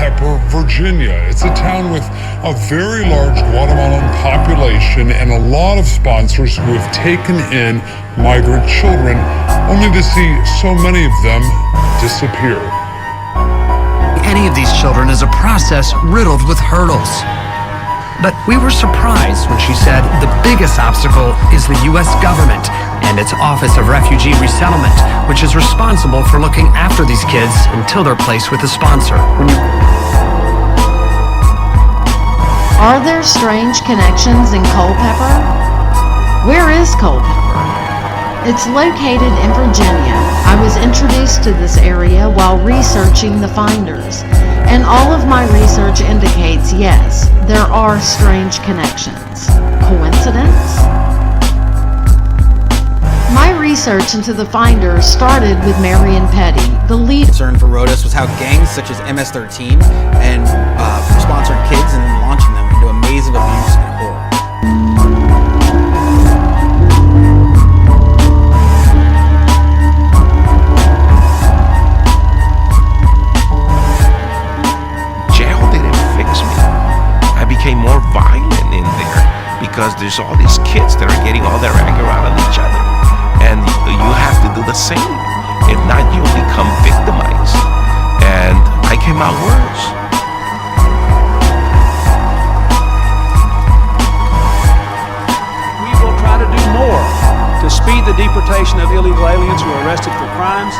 Culpeper, Virginia. It's a town with a very large Guatemalan population and a lot of sponsors who have taken in migrant children, only to see so many of them disappear. Any of these children is a process riddled with hurdles. But we were surprised when she said the biggest obstacle is the U.S. government and its Office of Refugee Resettlement, which is responsible for looking after these kids until they're placed with a sponsor. Are there strange connections in Culpeper? Where is Culpeper? It's located in Virginia. I was introduced to this area while researching the finders, and all of my research indicates yes, there are strange connections. Coincidence? My research into the finders started with Marion Petty, the lead. Concern for Rodas was how gangs such as MS-13 and sponsored kids and then launching them into a maze of abuse and horror. Jail didn't fix me. I became more violent in there because there's all these kids that are getting all their anger out of each other. And you have to do the same. If not, you'll become victimized. And I came out worse. We will try to do more to speed the deportation of illegal aliens who are arrested for crimes.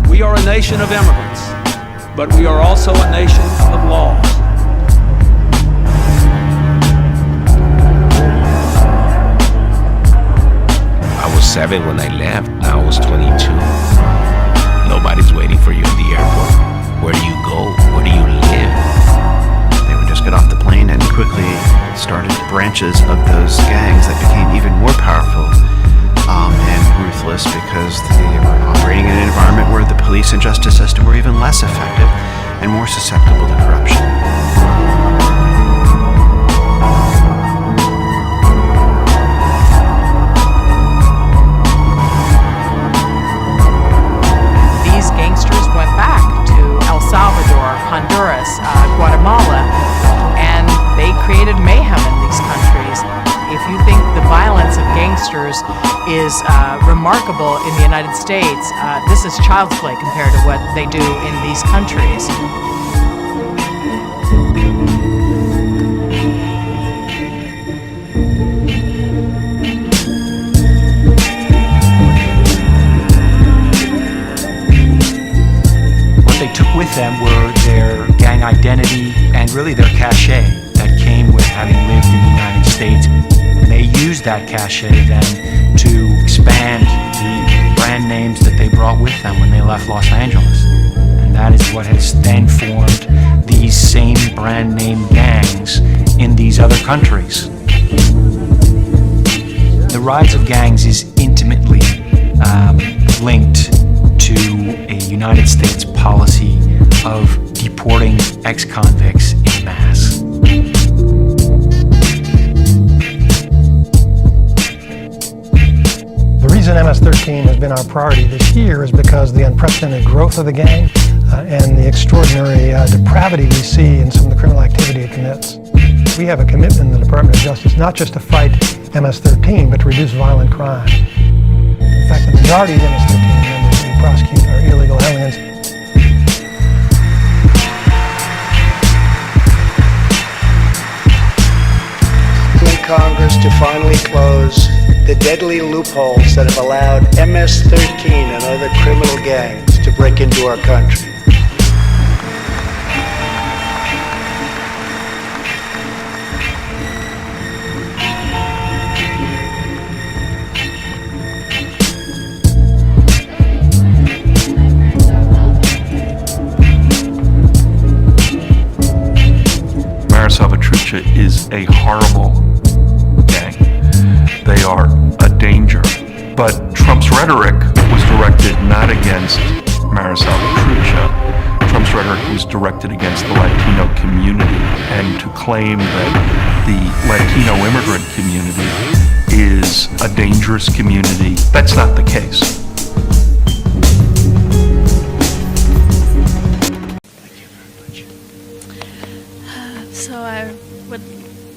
We are a nation of immigrants, but we are also a nation of laws. I was 7 when I left, now I was 22. Nobody's waiting for you in the airport. Where do you go? Where do you live? They would just get off the plane and quickly started branches of those gangs that became even more powerful and ruthless because they were operating in an environment where the police and justice system were even less effective and more susceptible to corruption. These gangsters went back to El Salvador, Honduras, Guatemala, and they created mayhem in these countries. If you think the violence of gangsters is remarkable in the United States, this is child's play compared to what they do in these countries. What they took with them were their gang identity and really their cachet that came with having lived in the United States. And they used that cachet then to expand the brand names that they brought with them when they left Los Angeles. And that is what has then formed these same brand name gangs in these other countries. The rise of gangs is intimately linked to a United States policy of deporting ex-convicts en masse. The reason MS-13 has been our priority this year is because the unprecedented growth of the gang and the extraordinary depravity we see in some of the criminal activity it commits. We have a commitment in the Department of Justice not just to fight MS-13, but to reduce violent crime. In fact, the majority of MS-13 members we prosecute are illegal aliens. Congress to finally close the deadly loopholes that have allowed MS-13 and other criminal gangs to break into our country. Salvatrucha is a horrible gang. They are a danger. But Trump's rhetoric was directed not against Mara Salvatrucha. Trump's rhetoric was directed against the Latino community, and to claim that the Latino immigrant community is a dangerous community. That's not the case. So I would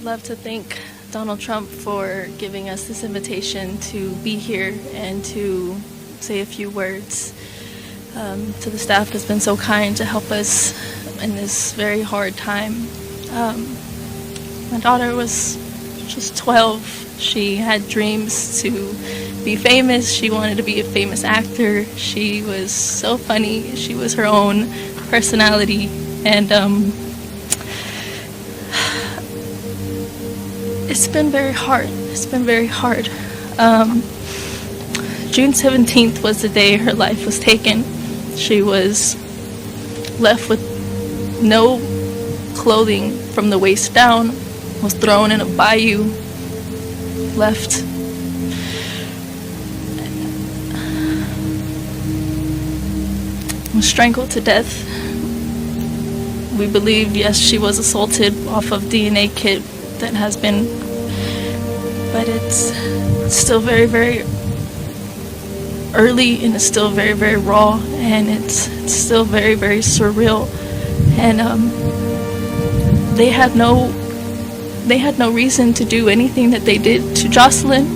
love to thank Donald Trump for giving us this invitation to be here and to say a few words. To the staff that's been so kind to help us in this very hard time. My daughter was just 12. She had dreams to be famous. She wanted to be a famous actor. She was so funny. She was her own personality. And it's been very hard. It's been very hard. June 17th was the day her life was taken. She was left with no clothing from the waist down, was thrown in a bayou, left was strangled to death. We believe, yes, she was assaulted off of DNA kit that has been, but it's still very, very early, and it's still very, very raw, and it's still very, very surreal. And they had no reason to do anything that they did to Jocelyn.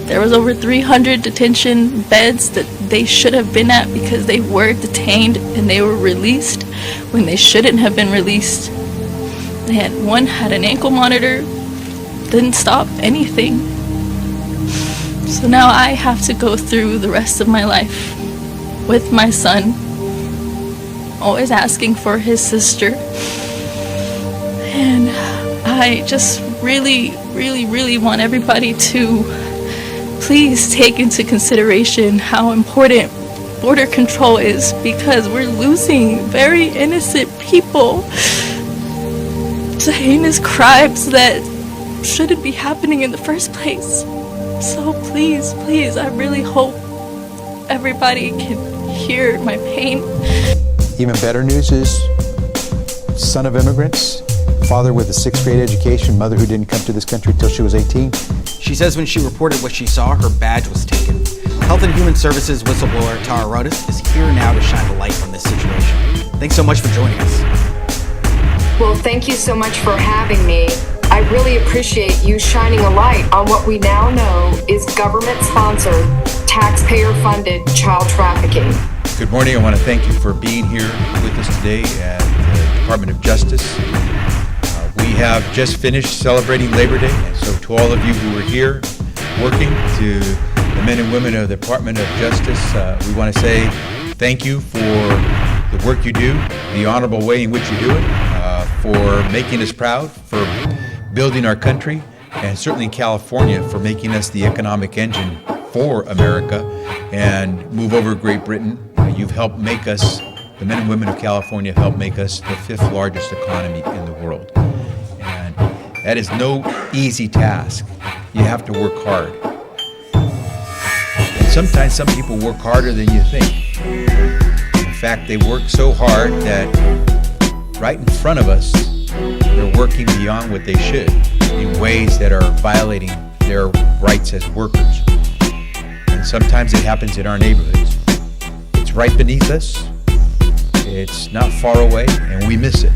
There was over 300 detention beds that they should have been at because they were detained and they were released when they shouldn't have been released. They had one had an ankle monitor, didn't stop anything. So now I have to go through the rest of my life with my son, always asking for his sister. And I just really, really, really want everybody to please take into consideration how important border control is, because we're losing very innocent people to heinous crimes that shouldn't be happening in the first place. So please, please, I really hope everybody can hear my pain. Even better news is, son of immigrants, father with a 6th grade education, mother who didn't come to this country until she was 18. She says when she reported what she saw, her badge was taken. Health and Human Services whistleblower Tara Rodas is here now to shine a light on this situation. Thanks so much for joining us. Well, thank you so much for having me. I really appreciate you shining a light on what we now know is government-sponsored, taxpayer-funded child trafficking. Good morning. I want to thank you for being here with us today at the Department of Justice. We have just finished celebrating Labor Day, and so to all of you who are here working, to the men and women of the Department of Justice, we want to say thank you for the work you do, the honorable way in which you do it, for making us proud, for building our country, and certainly in California for making us the economic engine for America and move over Great Britain. You've helped make us, the men and women of California have helped make us the 5th largest economy in the world. And that is no easy task. You have to work hard. And sometimes some people work harder than you think. In fact, they work so hard that right in front of us, they're working beyond what they should in ways that are violating their rights as workers. And sometimes it happens in our neighborhoods. It's right beneath us, it's not far away, and we miss it.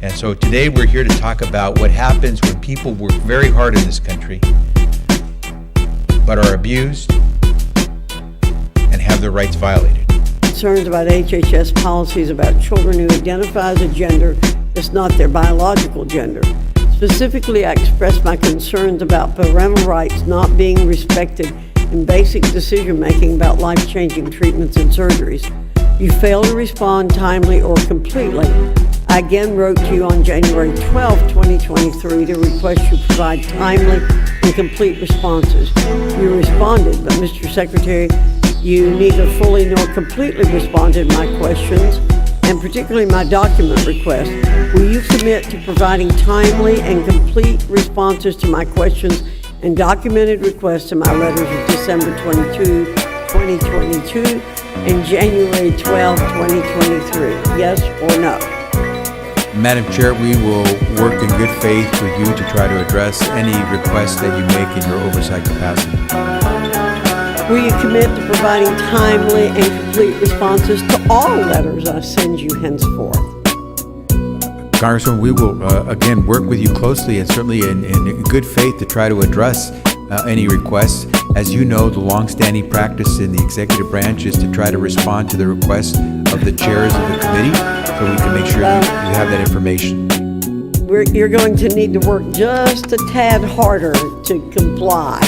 And so today we're here to talk about what happens when people work very hard in this country, but are abused and have their rights violated. Concerns about HHS policies about children who identify as a gender that's not their biological gender. Specifically, I expressed my concerns about parental rights not being respected in basic decision-making about life-changing treatments and surgeries. You fail to respond timely or completely. I again wrote to you on January 12, 2023 to request you provide timely and complete responses. You responded, but Mr. Secretary, you neither fully nor completely responded to my questions, and particularly my document request. Will you commit to providing timely and complete responses to my questions and documented requests to my letters of December 22, 2022 and January 12, 2023? Yes or no? Madam Chair, we will work in good faith with you to try to address any requests that you make in your oversight capacity. Will you commit to providing timely and complete responses to all letters I send you henceforth? Congressman, we will again work with you closely and certainly in good faith to try to address any requests. As you know, the longstanding practice in the executive branch is to try to respond to the requests of the chairs of the committee so we can make sure you have that information. You're going to need to work just a tad harder to comply.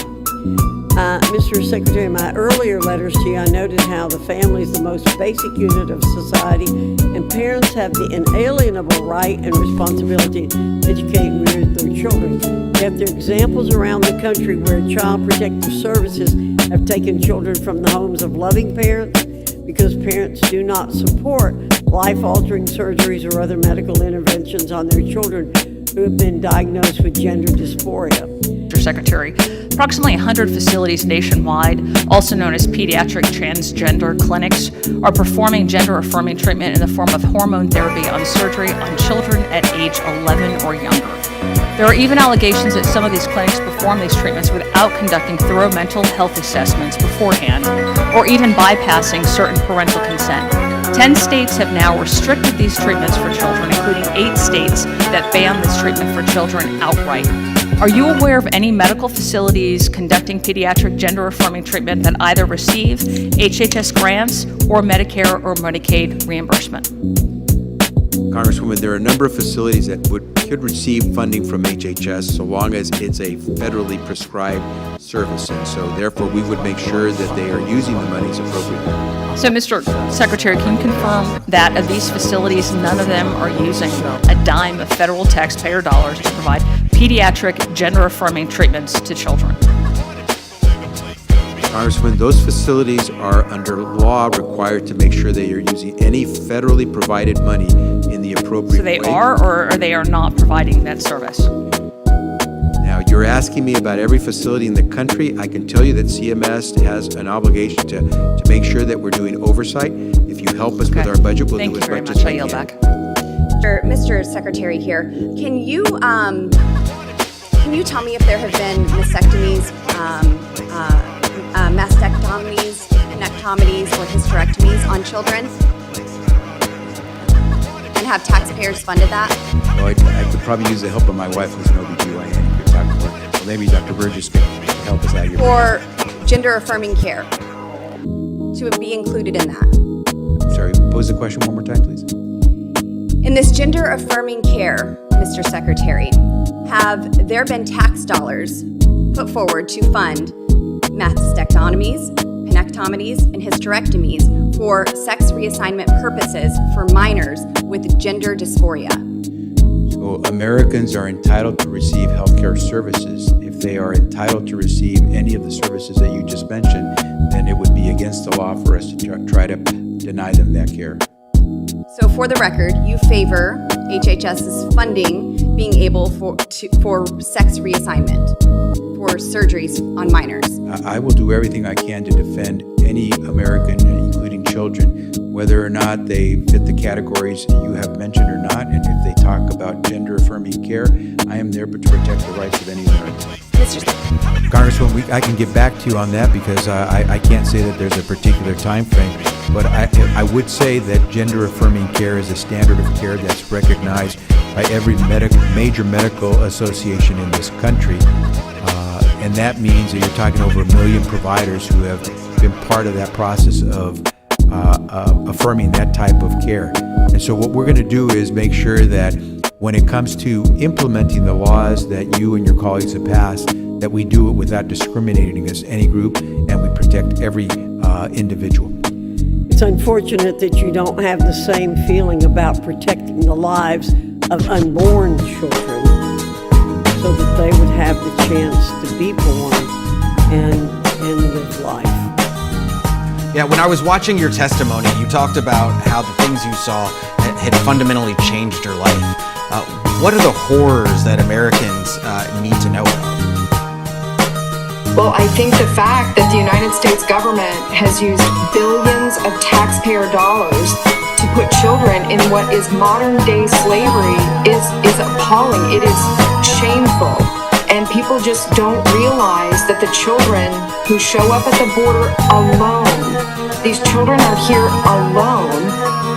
Mr. Secretary, in my earlier letters to you, I noted how the family is the most basic unit of society, and parents have the inalienable right and responsibility to educate and rear their children. Yet there are examples around the country where Child Protective Services have taken children from the homes of loving parents because parents do not support life-altering surgeries or other medical interventions on their children who have been diagnosed with gender dysphoria. Mr. Secretary, approximately 100 facilities nationwide, also known as pediatric transgender clinics, are performing gender-affirming treatment in the form of hormone therapy on surgery on children at age 11 or younger. There are even allegations that some of these clinics perform these treatments without conducting thorough mental health assessments beforehand, or even bypassing certain parental consent. 10 states have now restricted these treatments for children, including 8 states that ban this treatment for children outright. Are you aware of any medical facilities conducting pediatric gender-affirming treatment that either receive HHS grants or Medicare or Medicaid reimbursement? Congresswoman, there are a number of facilities that could receive funding from HHS so long as it's a federally prescribed service. And so therefore we would make sure that they are using the monies appropriately. So, Mr. Secretary, can you confirm that of these facilities, none of them are using a dime of federal taxpayer dollars to provide pediatric gender-affirming treatments to children? Congressman, those facilities are under law required to make sure they are using any federally provided money in the appropriate way. So they are, or they are not providing that service? Now, you're asking me about every facility in the country. I can tell you that CMS has an obligation to make sure that we're doing oversight. If you help us with our budget, we'll do as much as we can. I yield back. Mr. Secretary here, can you tell me if there have been mastectomies, mastectomies, penectomies, or hysterectomies on children? And have taxpayers funded that? No, I could probably use the help of my wife, who's an OBGYN. Well, maybe Dr. Burgess can help us out here. Or gender-affirming care to be included in that? Sorry, pose the question one more time, please. In this gender-affirming care, Mr. Secretary, have there been tax dollars put forward to fund mastectomies, penectomies, and hysterectomies for sex reassignment purposes for minors with gender dysphoria? So Americans are entitled to receive health care services. If they are entitled to receive any of the services that you just mentioned, then it would be against the law for us to try to deny them that care. So for the record, you favor HHS's funding being able for sex reassignment for surgeries on minors? I will do everything I can to defend any American, including children, whether or not they fit the categories you have mentioned or not. And if they talk about gender-affirming care, I am there to protect the rights of any American. Congresswoman, I can get back to you on that because I can't say that there's a particular time frame, but I would say that gender-affirming care is a standard of care that's recognized by every major medical association in this country. And that means that you're talking over 1 million providers who have been part of that process of affirming that type of care. And so what we're going to do is make sure that when it comes to implementing the laws that you and your colleagues have passed, that we do it without discriminating against any group, and we protect every individual. It's unfortunate that you don't have the same feeling about protecting the lives of unborn children so that they would have the chance to be born and live life. Yeah, when I was watching your testimony, you talked about how the things you saw had fundamentally changed your life. What are the horrors that Americans need to know about? Well, I think the fact that the United States government has used billions of taxpayer dollars to put children in what is modern day slavery is appalling. It is shameful. And people just don't realize that the children who show up at the border alone, these children are here alone.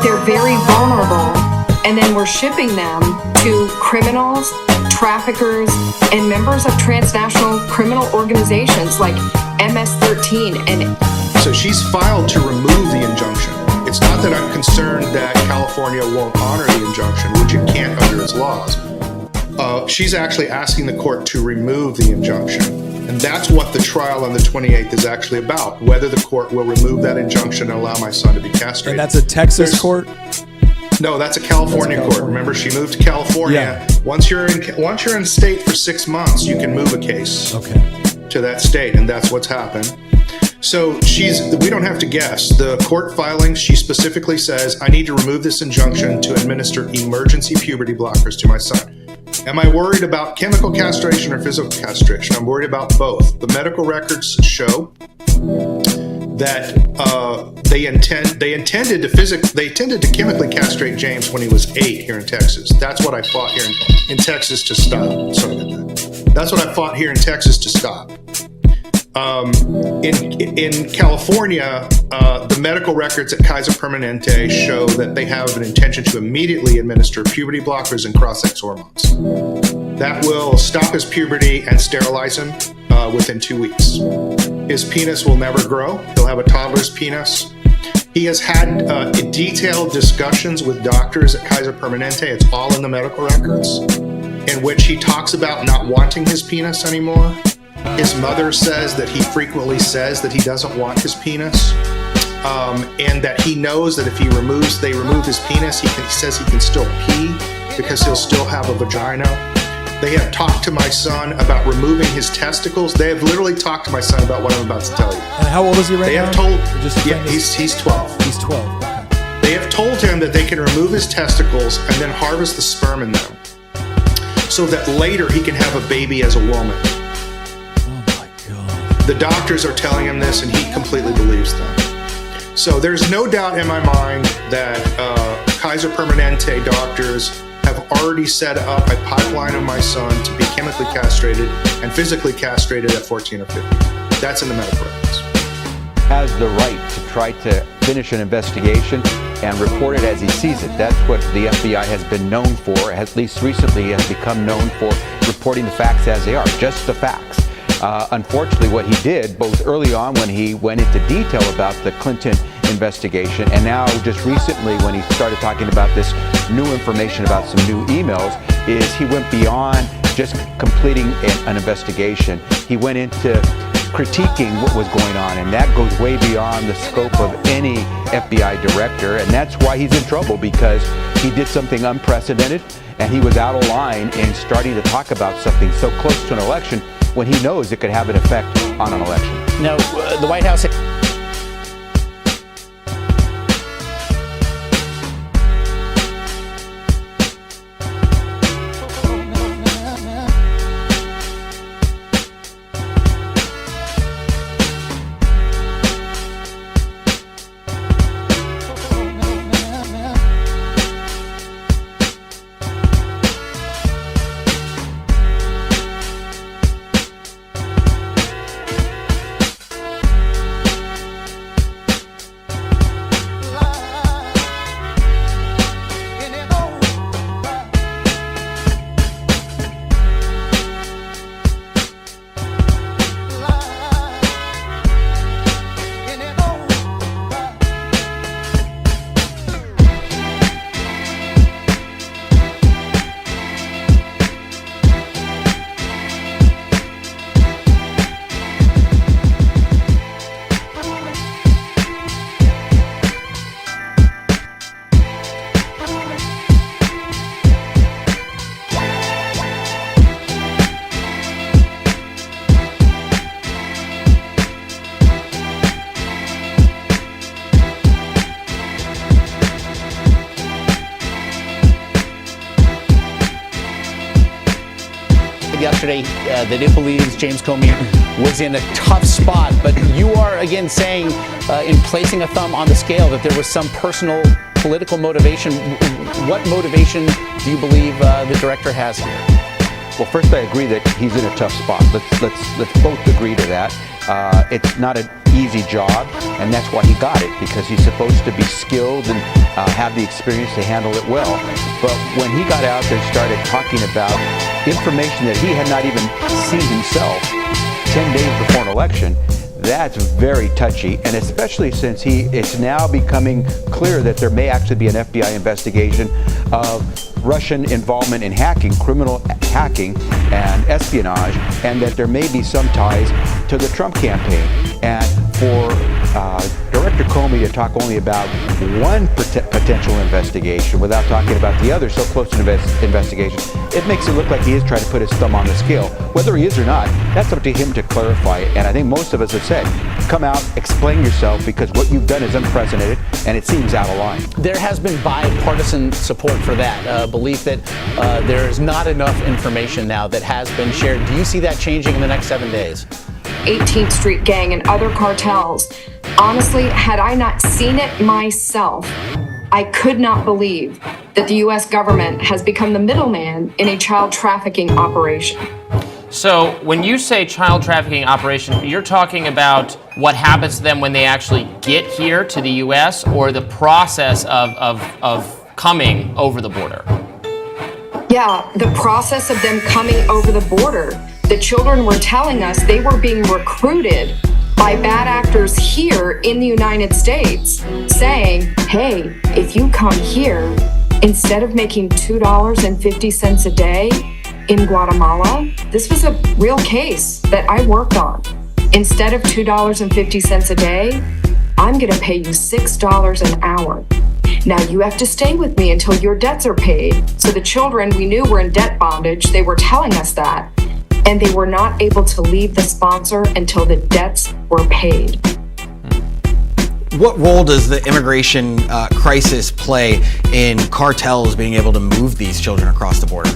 They're very vulnerable. And then we're shipping them to criminals, traffickers, and members of transnational criminal organizations like MS-13. So she's filed to remove the injunction. It's not that I'm concerned that California won't honor the injunction, which it can't under its laws. She's actually asking the court to remove the injunction. And that's what the trial on the 28th is actually about, whether the court will remove that injunction and allow my son to be castrated. And that's a Texas court? No, that's a California court. Remember, she moved to California. Yeah. Once you're in state for 6 months, you can move a case to that state, and that's what's happened. So we don't have to guess. The court filings, she specifically says, I need to remove this injunction to administer emergency puberty blockers to my son. Am I worried about chemical castration or physical castration? I'm worried about both. The medical records show that they intended to chemically castrate James when he was 8 here in Texas. That's what I fought here in Texas to stop. Sorry about that. That's what I fought here in Texas to stop. In California, the medical records at Kaiser Permanente show that they have an intention to immediately administer puberty blockers and cross-sex hormones. That will stop his puberty and sterilize him within 2 weeks. His penis will never grow. He'll have a toddler's penis. He has had detailed discussions with doctors at Kaiser Permanente. It's all in the medical records, in which he talks about not wanting his penis anymore. His mother says that he frequently says that he doesn't want his penis, and that he knows that if they remove his penis, he says he can still pee because he'll still have a vagina. They have talked to my son about removing his testicles. They have literally talked to my son about what I'm about to tell you. And how old is he right now? They have told, he's 12. He's 12, okay. They have told him that they can remove his testicles and then harvest the sperm in them, so that later he can have a baby as a woman. The doctors are telling him this, and he completely believes them. So there's no doubt in my mind that Kaiser Permanente doctors have already set up a pipeline of my son to be chemically castrated and physically castrated at 14 or 15. That's in the medical records. Has the right to try to finish an investigation and report it as he sees it. That's what the FBI has been known for, at least recently has become known for reporting the facts as they are, just the facts. Unfortunately, what he did, both early on when he went into detail about the Clinton investigation, and now just recently when he started talking about this new information about some new emails, is he went beyond just completing an investigation. He went into critiquing what was going on, and that goes way beyond the scope of any FBI director, and that's why he's in trouble, because he did something unprecedented, and he was out of line in starting to talk about something so close to an election when he knows it could have an effect on an election. No, the White House... said yesterday that it believes James Comey was in a tough spot, but you are again saying, in placing a thumb on the scale, that there was some personal political motivation. What motivation do you believe the director has here? Well, first, I agree that he's in a tough spot. Let's both agree to that. It's not an easy job, and that's why he got it, because he's supposed to be skilled and have the experience to handle it well. But when he got out there and started talking about information that he had not even seen himself 10 days before an election, that's very touchy, and especially since it's now becoming clear that there may actually be an FBI investigation of Russian involvement in hacking, criminal hacking and espionage, and that there may be some ties to the Trump campaign. And for Director Comey to talk only about one potential investigation without talking about the other so close to investigation, it makes it look like he is trying to put his thumb on the scale. Whether he is or not, that's up to him to clarify it. And I think most of us have said, come out, explain yourself, because what you've done is unprecedented and it seems out of line. There has been bipartisan support for that, belief that there is not enough information now that has been shared. Do you see that changing in the next 7 days? 18th Street Gang and other cartels. Honestly, had I not seen it myself, I could not believe that the U.S. government has become the middleman in a child trafficking operation. So when you say child trafficking operation, you're talking about what happens to them when they actually get here to the U.S. or the process of coming over the border? Yeah, the process of them coming over the border. The children were telling us they were being recruited by bad actors here in the United States, saying, hey, if you come here, instead of making $2.50 a day in Guatemala, this was a real case that I worked on. Instead of $2.50 a day, I'm going to pay you $6 an hour. Now you have to stay with me until your debts are paid. So the children we knew were in debt bondage. They were telling us that. And they were not able to leave the sponsor until the debts were paid. What role does the immigration crisis play in cartels being able to move these children across the border?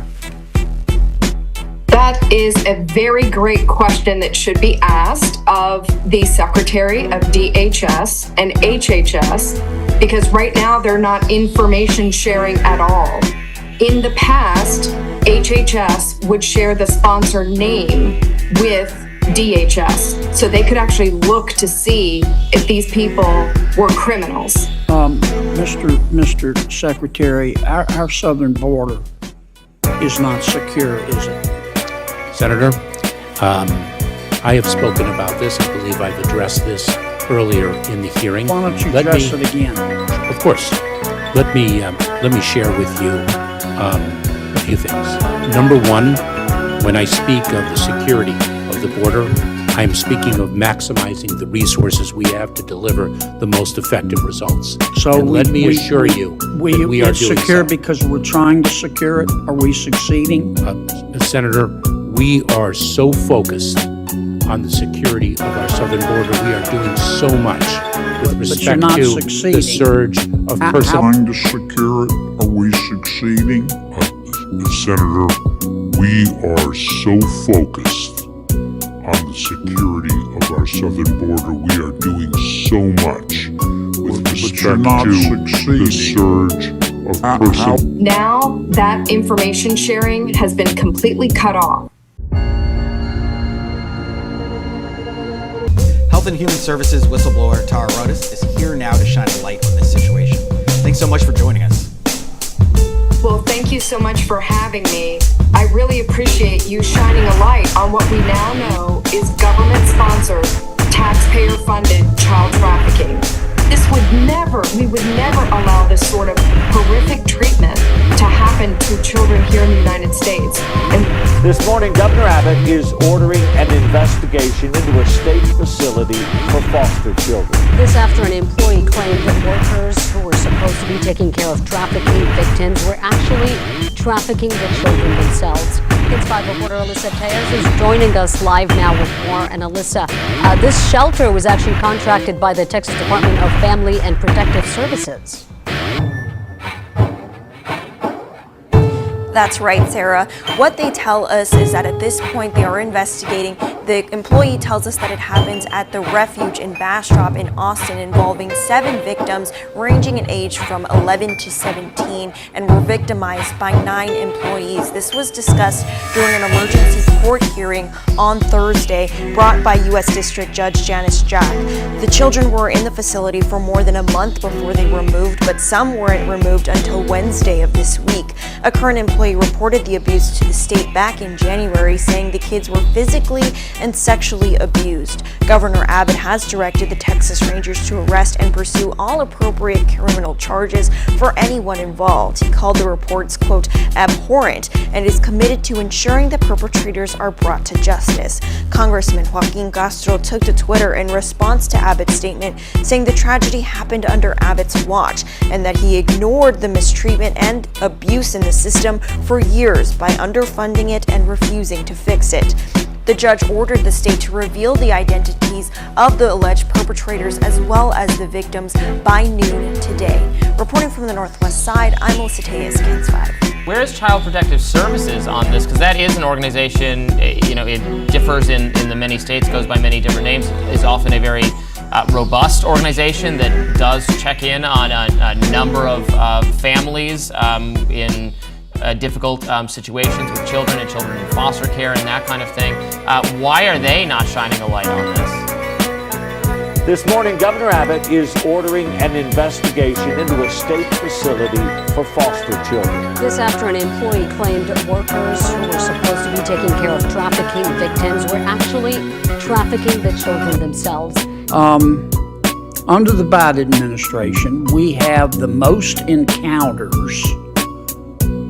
That is a very great question that should be asked of the Secretary of DHS and HHS, because right now they're not information sharing at all. In the past, HHS would share the sponsor name with DHS, so they could actually look to see if these people were criminals. Mr. Secretary, our southern border is not secure, is it? Senator, I have spoken about this. I believe I've addressed this earlier in the hearing. Why don't you address it again? Of course. Let me share with you a few things. Number one, when I speak of the security of the border, I am speaking of maximizing the resources we have to deliver the most effective results. So let me assure you that we are doing secure so. Because we're trying to secure it. Are we succeeding? Senator, we are so focused on the security of our southern border. We are doing so much with respect to the surge of Trying to secure it. Are we succeeding? Senator, we are so focused on the security of our southern border. We are doing so much with respect to the surge of personnel. Now that information sharing has been completely cut off. Health and Human Services whistleblower Tara Rodas is here now to shine a light on this situation. Thanks so much for joining us. Well, thank you so much for having me. I really appreciate you shining a light on what we now know is government-sponsored, taxpayer-funded child trafficking. We would never allow this sort of horrific treatment to happen to children here in the United States. This morning, Governor Abbott is ordering an investigation into a state facility for foster children. This after an employee claimed that workers who were supposed to be taking care of trafficking victims were actually trafficking the children themselves. Kids 5 reporter Alyssa Tejas is joining us live now with more. And Alyssa, this shelter was actually contracted by the Texas Department of Family and Protective Services. That's right, Sarah. What they tell us is that at this point they are investigating. The employee tells us that it happens at the Refuge in Bastrop in Austin, involving 7 victims ranging in age from 11 to 17 and were victimized by 9 employees. This was discussed during an emergency court hearing on Thursday brought by U.S. District Judge Janice Jack. The children were in the facility for more than a month before they were moved, but some weren't removed until Wednesday of this week. A current employee reported the abuse to the state back in January, saying the kids were physically and sexually abused. Governor Abbott has directed the Texas Rangers to arrest and pursue all appropriate criminal charges for anyone involved. He called the reports, quote, abhorrent, and is committed to ensuring the perpetrators are brought to justice. Congressman Joaquin Castro took to Twitter in response to Abbott's statement, saying the tragedy happened under Abbott's watch and that he ignored the mistreatment and abuse in the system for years by underfunding it and refusing to fix it. The judge ordered the state to reveal the identities of the alleged perpetrators as well as the victims by noon today. Reporting from the Northwest Side, I'm Melissa Tejas, KENS 5. Where is Child Protective Services on this? Because that is an organization, it differs in the many states, goes by many different names, is often a very robust organization that does check in on a number of families in difficult situations with children and children in foster care and that kind of thing. Why are they not shining a light on this? This morning, Governor Abbott is ordering an investigation into a state facility for foster children. This after an employee claimed workers who were supposed to be taking care of trafficking victims were actually trafficking the children themselves. Under the Biden administration, we have the most encounters.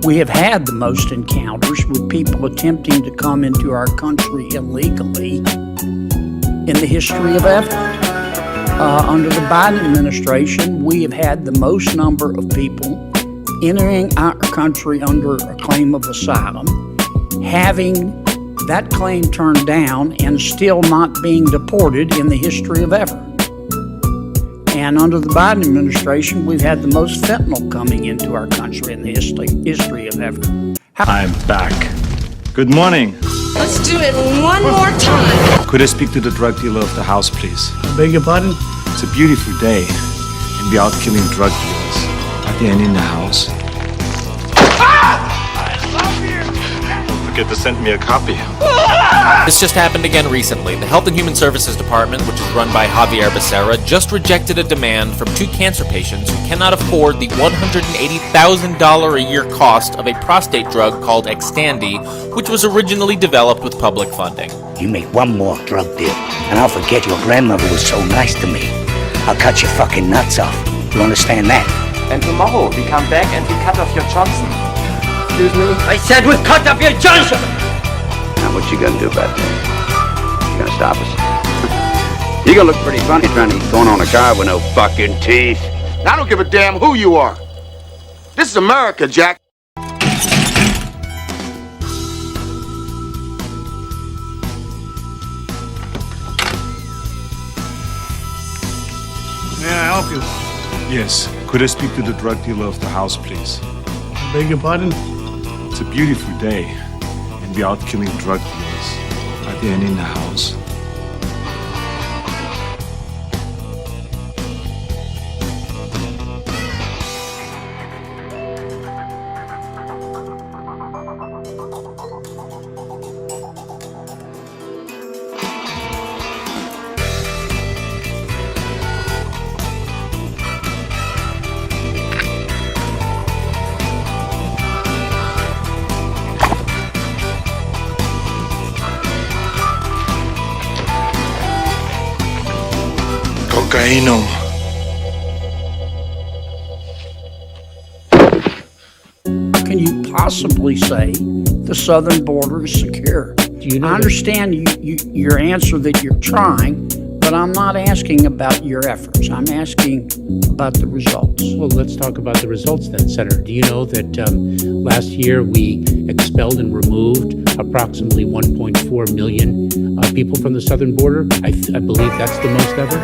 We have had the most encounters with people attempting to come into our country illegally in the history of ever. Under the Biden administration, we have had the most number of people entering our country under a claim of asylum, having that claim turned down and still not being deported in the history of ever. And under the Biden administration, we've had the most fentanyl coming into our country in the history of ever. I'm back. Good morning. Let's do it one more time. Could I speak to the drug dealer of the house, please? Beg your pardon? It's a beautiful day, and we're out killing drug dealers. Are there any in the house? Don't forget to send me a copy. This just happened again recently. The Health and Human Services Department, which is run by Javier Becerra, just rejected a demand from 2 cancer patients who cannot afford the $180,000 a year cost of a prostate drug called Xtandi, which was originally developed with public funding. You make one more drug deal, and I'll forget your grandmother was so nice to me. I'll cut your fucking nuts off. You understand that? And tomorrow we come back and we cut off your Johnson. Excuse me? I said we cut off your Johnson! Now what you gonna do about that? You gonna stop us? You gonna look pretty funny trying to going on a car with no fucking teeth. I don't give a damn who you are. This is America, Jack. May I help you? Yes. Could I speak to the drug dealer of the house, please? Beg your pardon? It's a beautiful day, and we're out killing drug dealers. Are there any in the house? Cocaino. How can you possibly say the southern border is secure? Do you know I understand your answer that you're trying, but I'm not asking about your efforts. I'm asking about the results. Well, let's talk about the results then, Senator. Do you know that last year we expelled and removed approximately 1.4 million people from the southern border? I believe that's the most ever.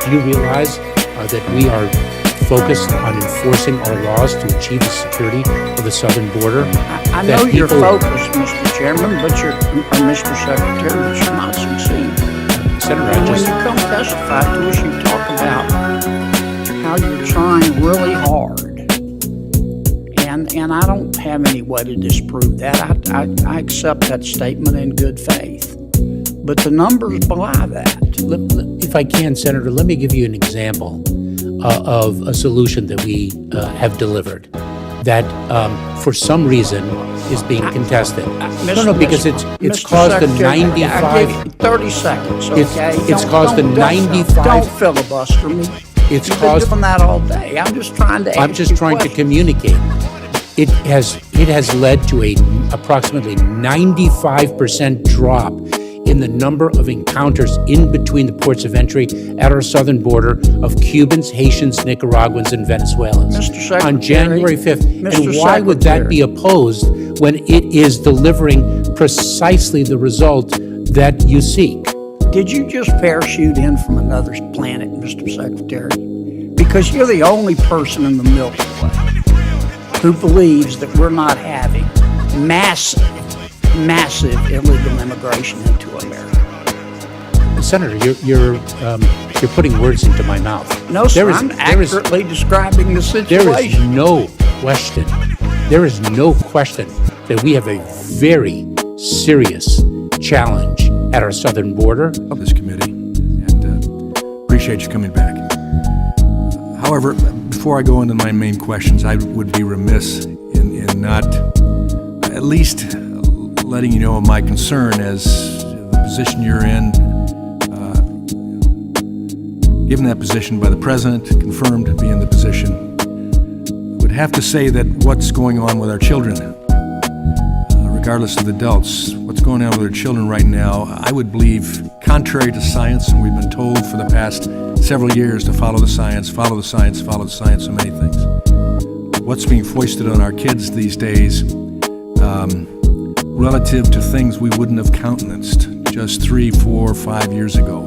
Do you realize that we are focused on enforcing our laws to achieve the security of the southern border. I know you're focused, Mr. Chairman, but Mr. Secretary, but you're not succeeding. Senator, when you come testify to us, you talk about how you're trying really hard. And I don't have any way to disprove that. I accept that statement in good faith. But the numbers belie that. If I can, Senator, let me give you an example of a solution that we have delivered that for some reason is being contested. Because it's caused the 95... I gave you 30 seconds, okay? It's caused the 95... Don't filibuster me. It's You've caused... been doing that all day. I'm just trying to I'm just trying to communicate. It has led to a approximately 95% drop in the number of encounters in between the ports of entry at our southern border of Cubans, Haitians, Nicaraguans, and Venezuelans on January 5th. And why would that be opposed when it is delivering precisely the result that you seek? Did you just parachute in from another planet, Mr. Secretary? Because you're the only person in the Milky Way who believes that we're not having massive illegal immigration into America. Senator, you're putting words into my mouth. No, sir, I'm accurately describing the situation. There is no question that we have a very serious challenge at our southern border. Of this committee, and appreciate you coming back. However, before I go into my main questions, I would be remiss in not at least letting you know of my concern as the position you're in, given that position by the President, confirmed to be in the position. I would have to say that what's going on with our children, regardless of the adults, what's going on with our children right now, I would believe, contrary to science, and we've been told for the past several years to follow the science, follow the science, follow the science, so many things. What's being foisted on our kids these days, relative to things we wouldn't have countenanced just 3, 4, 5 years ago.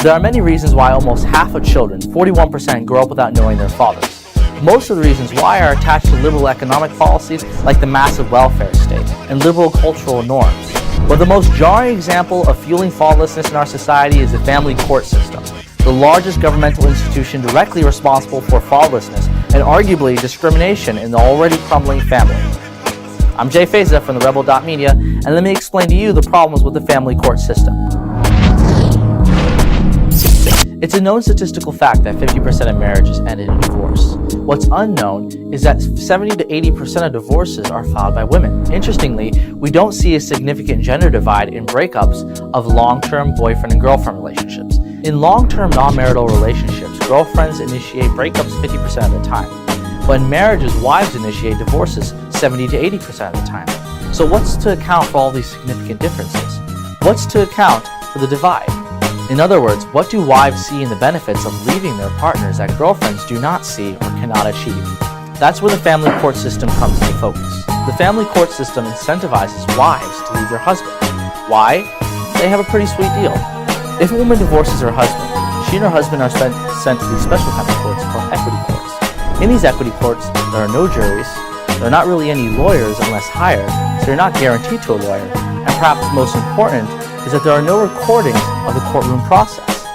There are many reasons why almost half of children, 41%, grow up without knowing their fathers. Most of the reasons why are attached to liberal economic policies like the massive welfare state and liberal cultural norms. But the most jarring example of fueling fatherlessness in our society is the family court system, the largest governmental institution directly responsible for fatherlessness and arguably discrimination in the already crumbling family. I'm Jay Feza from the Rebel.media, and let me explain to you the problems with the family court system. It's a known statistical fact that 50% of marriages end in divorce. What's unknown is that 70 to 80% of divorces are filed by women. Interestingly, we don't see a significant gender divide in breakups of long-term boyfriend and girlfriend relationships. In long-term non-marital relationships, girlfriends initiate breakups 50% of the time. But in marriages, wives initiate divorces 70 to 80% of the time. So what's to account for all these significant differences? What's to account for the divide? In other words, what do wives see in the benefits of leaving their partners that girlfriends do not see or cannot achieve? That's where the family court system comes into focus. The family court system incentivizes wives to leave their husband. Why? They have a pretty sweet deal. If a woman divorces her husband, she and her husband are sent to these special kind of courts called equity courts. In these equity courts, there are no juries, there are not really any lawyers unless hired, so you're not guaranteed to a lawyer, and perhaps most important is that there are no recordings of the courtroom process.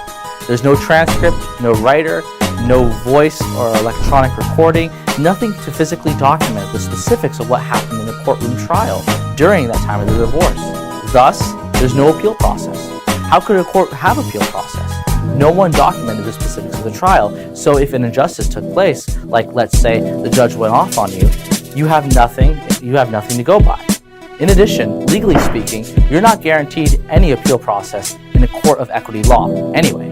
There's no transcript, no writer, no voice or electronic recording, nothing to physically document the specifics of what happened in the courtroom trial during that time of the divorce. Thus, there's no appeal process. How could a court have appeal process? No one documented the specifics of the trial, so if an injustice took place, like let's say the judge went off on you, you have nothing to go by. In addition, legally speaking, you're not guaranteed any appeal process in a court of equity law anyway.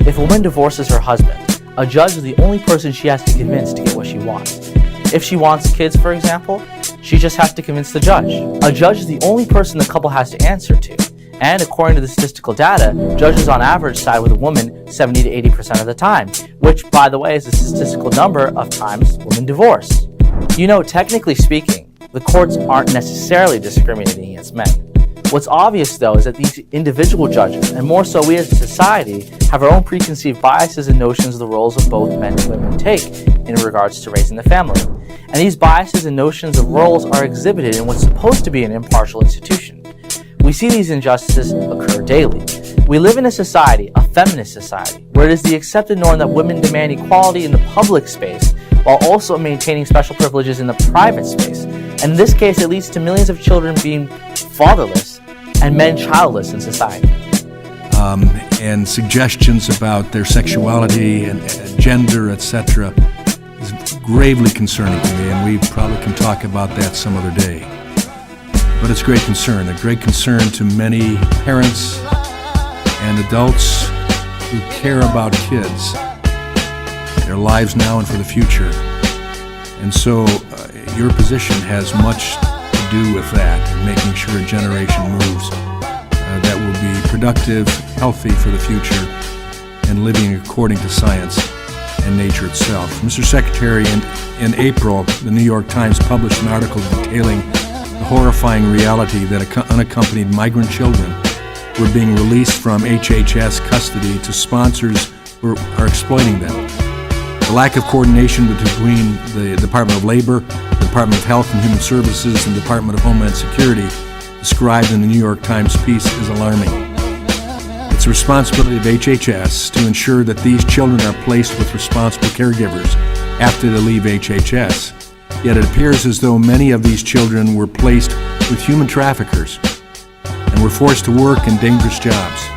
If a woman divorces her husband, a judge is the only person she has to convince to get what she wants. If she wants kids, for example, she just has to convince the judge. A judge is the only person the couple has to answer to. And according to the statistical data, judges on average side with a woman 70 to 80% of the time, which, by the way, is the statistical number of times women divorce. You know, technically speaking, the courts aren't necessarily discriminating against men. What's obvious, though, is that these individual judges, and more so we as a society, have our own preconceived biases and notions of the roles of both men and women take in regards to raising the family. And these biases and notions of roles are exhibited in what's supposed to be an impartial institution. We see these injustices occur daily. We live in a society, a feminist society, where it is the accepted norm that women demand equality in the public space while also maintaining special privileges in the private space. And in this case, it leads to millions of children being fatherless and men childless in society. And suggestions about their sexuality and gender, etc., is gravely concerning to me, and we probably can talk about that some other day. But it's a great concern to many parents and adults who care about kids, their lives now and for the future. And so your position has much to do with that, and making sure a generation moves that will be productive, healthy for the future, and living according to science and nature itself. Mr. Secretary, in April, the New York Times published an article detailing the horrifying reality that unaccompanied migrant children were being released from HHS custody to sponsors who are exploiting them. The lack of coordination between the Department of Labor, the Department of Health and Human Services, and the Department of Homeland Security, described in the New York Times piece, is alarming. It's the responsibility of HHS to ensure that these children are placed with responsible caregivers after they leave HHS. Yet it appears as though many of these children were placed with human traffickers and were forced to work in dangerous jobs.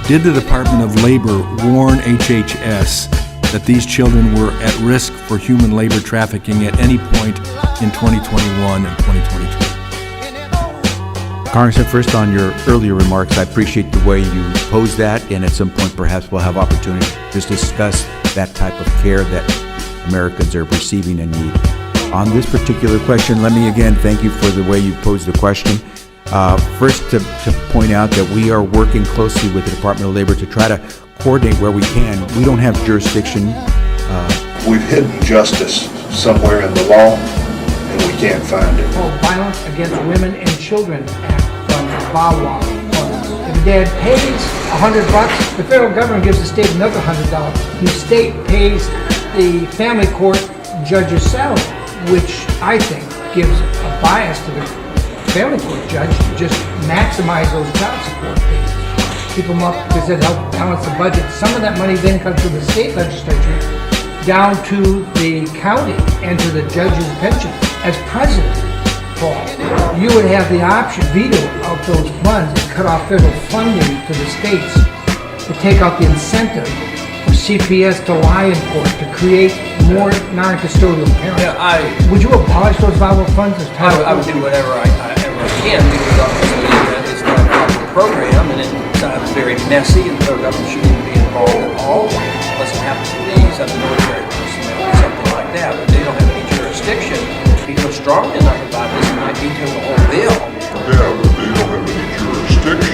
Did the Department of Labor warn HHS that these children were at risk for human labor trafficking at any point in 2021 and 2022? Congressman, first on your earlier remarks, I appreciate the way you posed that, and at some point perhaps we'll have opportunity to discuss that type of care that Americans are receiving and need. On this particular question, let me again thank you for the way you posed the question. First, to point out that we are working closely with the Department of Labor to try to coordinate where we can. We don't have jurisdiction. We've hidden justice somewhere in the law, and we can't find it. Violence Against Women and Children Act from VAWA funds. If a dad pays $100, the federal government gives the state another $100. The state pays the family court judge's salary, which I think gives a bias to the family court judge to just maximize those child support payments. Keep them up because it helps balance the budget. Some of that money then comes to the state legislature, down to the county, and to the judge's pension. As president, Paul, you would have the option, veto of those funds and cut off federal funding to the states to take out the incentive for CPS to lie in court to create more non-custodial parents. Yeah, would you abolish those VAWA funds as part I would do whatever I can, because obviously it's not a proper program, and it's very messy, and the federal government shouldn't even be involved at all, unless it happens to be some military personnel or something like that. But they don't have any jurisdiction. If you feel strongly enough about this, it might veto the whole bill. Yeah, but they don't have any jurisdiction.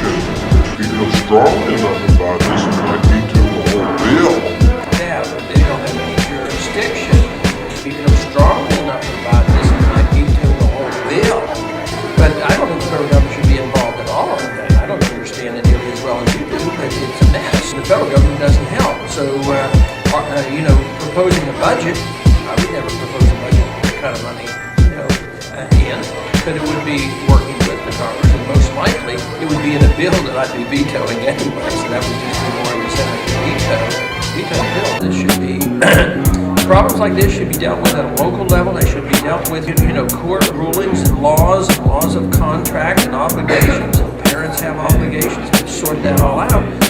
If you feel strongly enough about this, it might veto the whole bill. Yeah, but they don't have any jurisdiction. If you feel strongly enough about this, it might veto the whole bill. But I don't think the federal government should be involved at all in that. I don't understand it nearly as well as you do, but it's a mess. The federal government doesn't help. So, proposing a budget, I would never propose a budget with that kind of money, in, but it would be working with the Congress, and most likely it would be in a bill that I'd be vetoing anyway, so that would just be more of a veto bill. This should be, problems like this should be dealt with at a local level. They should be dealt with, court rulings and laws of contract and obligations, and parents have obligations to sort that all out.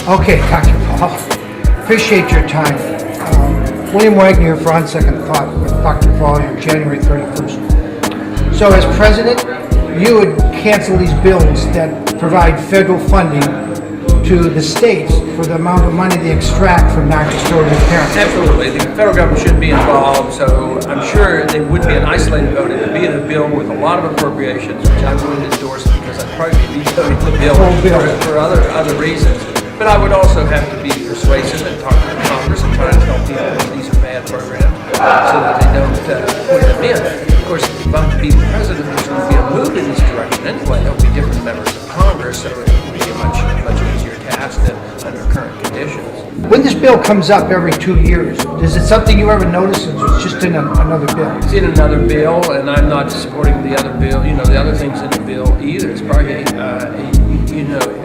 Okay, Dr. Paul, appreciate your time. William Wagner here for On Second Thought with Dr. Paul on January 31st. So as president, you would cancel these bills that provide federal funding to the states for the amount of money they extract from non-custodial parents. Absolutely. The federal government shouldn't be involved, so I'm sure they wouldn't be an isolated vote. It would be in a bill with a lot of appropriations, which I wouldn't endorse because I'd probably be vetoing the bill for other reasons. But I would also have to be persuasive and talk to Congress and try to tell people that these are bad programs so that they don't put them in. Of course, if I'm to be the president, there's going to be a move in this direction anyway. There'll be different members of Congress, so it will be a much easier task than under current conditions. When this bill comes up every 2 years, is it something you ever notice, or it's just in another bill? It's in another bill, and I'm not supporting the other bill, the other things in the bill either. It's probably,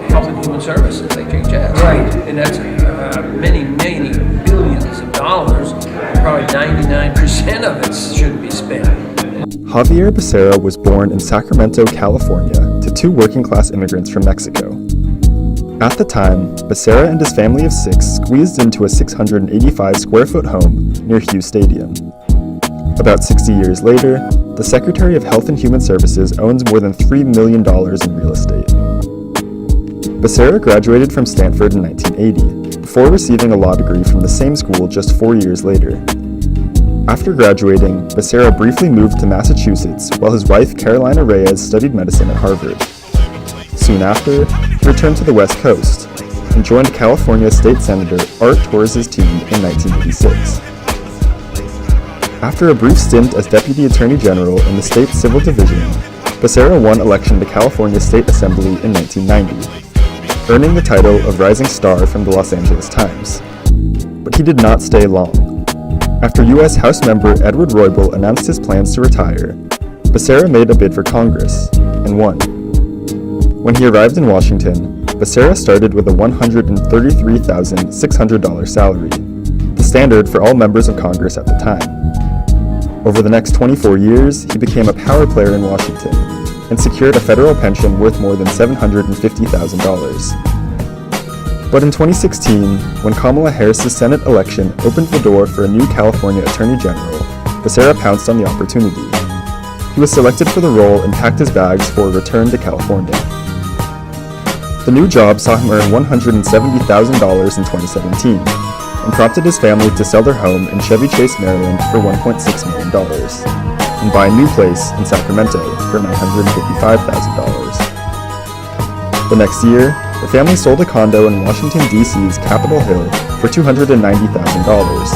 Health and Human Services, HHS. Right. And that's many billions of dollars. Probably 99% of it shouldn't be spent. Javier Becerra was born in Sacramento, California, to two working-class immigrants from Mexico. At the time, Becerra and his family of 6 squeezed into a 685-square-foot home near Hughes Stadium. About 60 years later, the Secretary of Health and Human Services owns more than $3 million in real estate. Becerra graduated from Stanford in 1980, before receiving a law degree from the same school just 4 years later. After graduating, Becerra briefly moved to Massachusetts while his wife Carolina Reyes studied medicine at Harvard. Soon after, he returned to the West Coast and joined California State Senator Art Torres' team in 1986. After a brief stint as Deputy Attorney General in the state's Civil Division, Becerra won election to California State Assembly in 1990, earning the title of Rising Star from the Los Angeles Times. But he did not stay long. After U.S. House member Edward Roybal announced his plans to retire, Becerra made a bid for Congress and won. When he arrived in Washington, Becerra started with a $133,600 salary, the standard for all members of Congress at the time. Over the next 24 years, he became a power player in Washington and secured a federal pension worth more than $750,000. But in 2016, when Kamala Harris's Senate election opened the door for a new California Attorney General, Becerra pounced on the opportunity. He was selected for the role and packed his bags for a return to California. The new job saw him earn $170,000 in 2017 and prompted his family to sell their home in Chevy Chase, Maryland for $1.6 million and buy a new place in Sacramento for $955,000. The next year, the family sold a condo in Washington, D.C.'s Capitol Hill for $290,000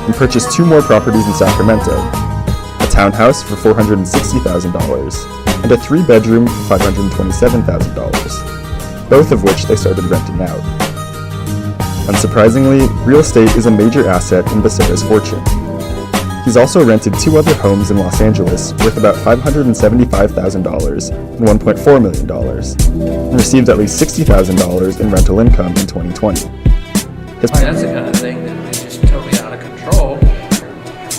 and purchased 2 more properties in Sacramento, a townhouse for $460,000 and a 3-bedroom for $527,000, both of which they started renting out. Unsurprisingly, real estate is a major asset in Becerra's fortune. He's also rented 2 other homes in Los Angeles worth about $575,000 and $1.4 million, and received at least $60,000 in rental income in 2020. That's the kind of thing that is just totally out of control.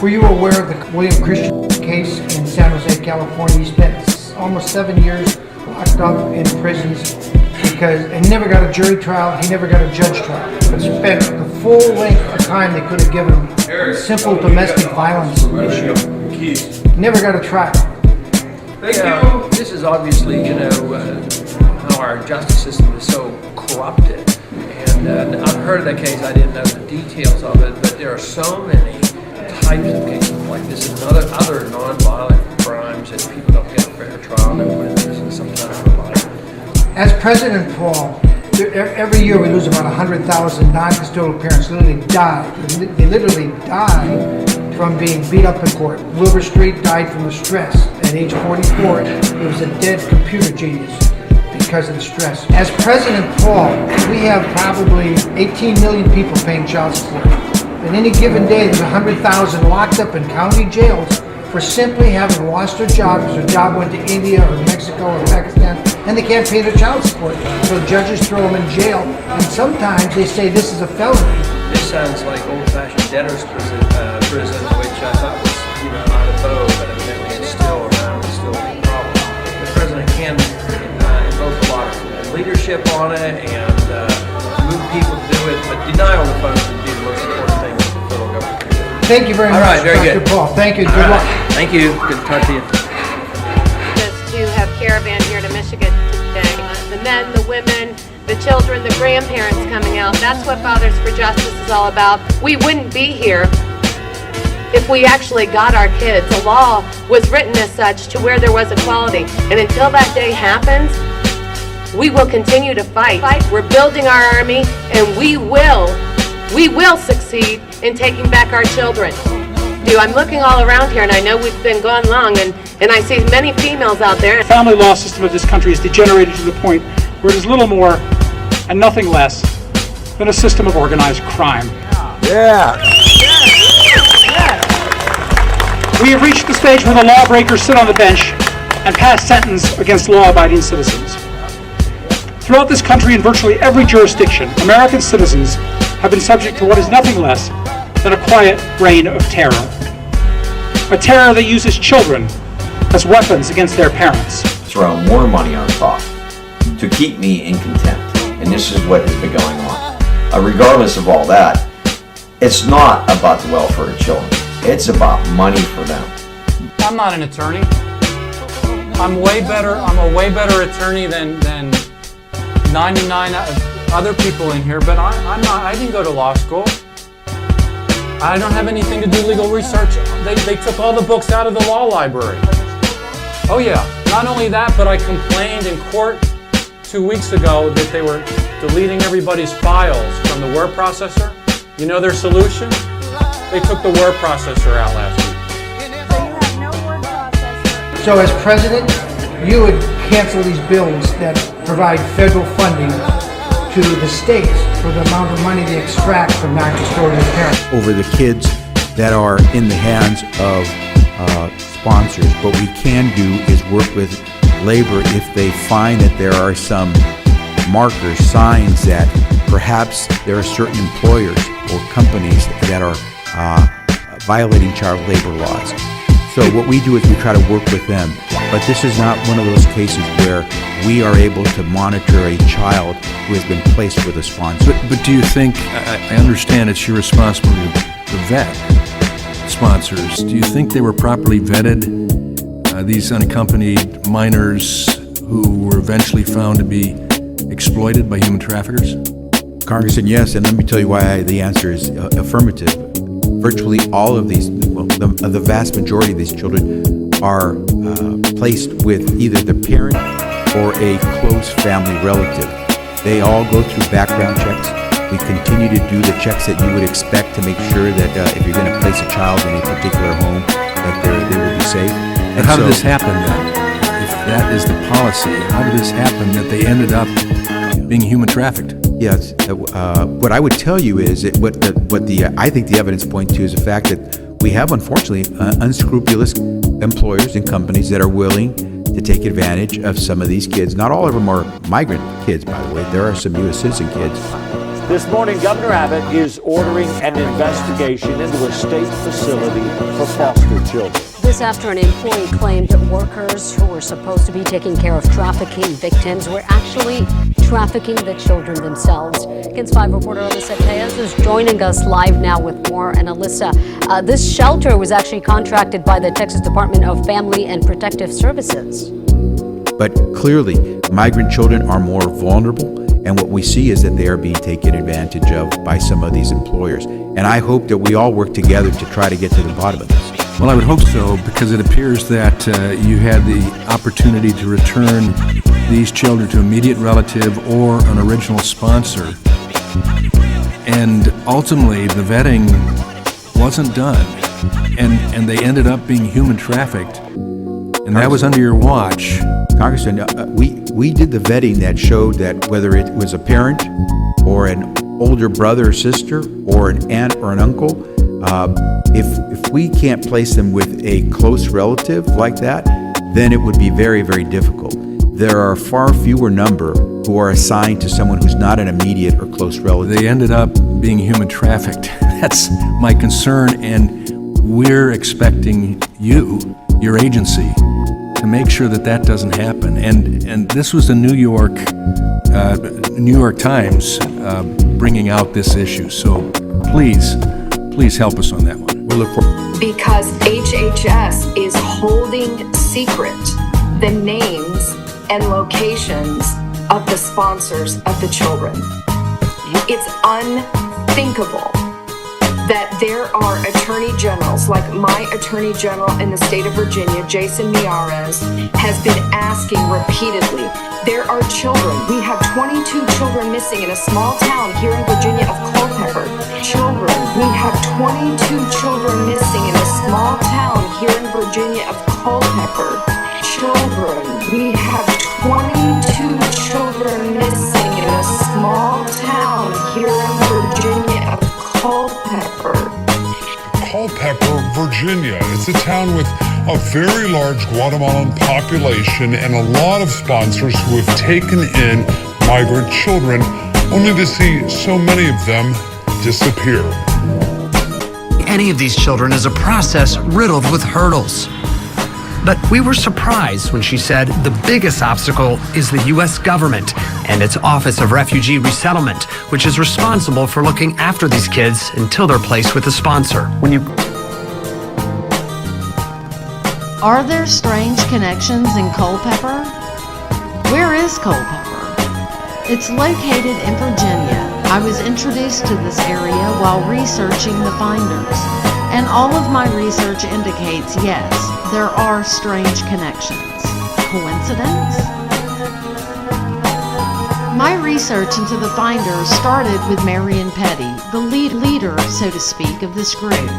Were you aware of the William Christian case in San Jose, California? He spent almost 7 years locked up in prisons and never got a jury trial, he never got a judge trial. But spent the full length of time they could have given him a simple domestic violence issue. Never got a trial. This is obviously, how our justice system is so corrupted. And I've heard of that case, I didn't know the details of it, but there are so many types of cases like this and other non-violent crimes that people don't get a fair trial, they're put in prison sometimes for life. As President Paul, every year we lose about 100,000 non-custodial parents literally die. They literally die from being beat up in court. Wilbur Street died from the stress. At age 44, he was a dead computer genius because of the stress. As President Paul, we have probably 18 million people paying child support. On any given day, there's 100,000 locked up in county jails for simply having lost their job because their job went to India or Mexico or Pakistan, and they can't pay their child support. So judges throw them in jail, and sometimes they say this is a felony. This sounds like old-fashioned debtor's prison, which I thought was, out of vogue, but evidently it's still around, it's still a problem. The president can invoke a lot of leadership on it and move people Thank you very All right, much, very Dr. good. Paul. Thank you. All Good right. luck. Thank you. Good to talk to you. Just to have caravan here to Michigan today. The men, the women, the children, the grandparents coming out. That's what Fathers for Justice is all about. We wouldn't be here if we actually got our kids. The law was written as such to where there was equality. And until that day happens, we will continue to fight. We're building our army, and we will succeed in taking back our children. I'm looking all around here, and I know we've been gone long, and I see many females out there. The family law system of this country is degenerated to the point where it is little more and nothing less than a system of organized crime. Yeah. We have reached the stage where the lawbreakers sit on the bench and pass sentence against law-abiding citizens. Throughout this country, in virtually every jurisdiction, American citizens have been subject to what is nothing less than a quiet reign of terror. A terror that uses children as weapons against their parents. Throw more money on top to keep me in contempt. And this is what has been going on. Regardless of all that, it's not about the welfare of children. It's about money for them. I'm not an attorney. I'm a way better attorney than 99 other people in here, but I'm not. I didn't go to law school. I don't have anything to do legal research. They took all the books out of the law library. Oh yeah, not only that, but I complained in court 2 weeks ago that they were deleting everybody's files from the word processor. You know their solution? They took the word processor out last week. So as president, you would cancel these bills that provide federal funding to the states for the amount of money they extract from non-custodial parents. Over the kids that are in the hands of sponsors. What we can do is work with labor if they find that there are some markers, signs that perhaps there are certain employers or companies that are violating child labor laws. So what we do is we try to work with them. But this is not one of those cases where we are able to monitor a child who has been placed with a sponsor. But do you think, I understand it's your responsibility to vet sponsors. Do you think they were properly vetted, these unaccompanied minors who were eventually found to be exploited by human traffickers? Congressman, yes, and let me tell you why the answer is affirmative. Virtually all of these, well, the vast majority of these children are placed with either the parent or a close family relative. They all go through background checks. We continue to do the checks that you would expect to make sure that if you're going to place a child in a particular home, that they will be safe. But how did this happen then? If that is the policy, how did this happen that they ended up being human trafficked? Yes, what I would tell you is that I think the evidence points to is the fact that we have, unfortunately, unscrupulous employers and companies that are willing to take advantage of some of these kids. Not all of them are migrant kids, by the way. There are some U.S. citizen kids. This morning, Governor Abbott is ordering an investigation into a state facility for foster children. This after an employee claimed that workers who were supposed to be taking care of trafficking victims were actually trafficking the children themselves. KENS 5 reporter Alyssa Tejas is joining us live now with more. And Alyssa, this shelter was actually contracted by the Texas Department of Family and Protective Services. But clearly, migrant children are more vulnerable, and what we see is that they are being taken advantage of by some of these employers. And I hope that we all work together to try to get to the bottom of this. Well, I would hope so, because it appears that you had the opportunity to return these children to immediate relative or an original sponsor. And ultimately, the vetting wasn't done, and they ended up being human trafficked. And that was under your watch. Congressman, we did the vetting that showed that whether it was a parent or an older brother or sister or an aunt or an uncle, if we can't place them with a close relative like that, then it would be very, very difficult. There are far fewer number who are assigned to someone who's not an immediate or close relative. They ended up being human trafficked. That's my concern, and we're expecting you, your agency, to make sure that that doesn't happen. And this was the New York Times bringing out this issue. So please help us on that one. We'll look for. Because HHS is holding secret the names and locations of the sponsors of the children. It's unthinkable that there are attorney generals, like my attorney general in the state of Virginia, Jason Miyares, has been asking repeatedly. There are children. We have 22 children missing in a small town here in Virginia of Culpeper. Children. We have 22 children missing in a small town here in Virginia of Culpeper. Children. We have 22 children missing in a small town here in Virginia of Culpeper. Culpeper, Virginia. It's a town with a very large Guatemalan population and a lot of sponsors who have taken in migrant children, only to see so many of them disappear. Any of these children is a process riddled with hurdles. But we were surprised when she said the biggest obstacle is the U.S. government and its Office of Refugee Resettlement, which is responsible for looking after these kids until they're placed with a sponsor. Are there strange connections in Culpeper? Where is Culpeper? It's located in Virginia. I was introduced to this area while researching the finders, and all of my research indicates yes, there are strange connections. Coincidence? My research into the finders started with Marion Petty, the leader, so to speak, of this group.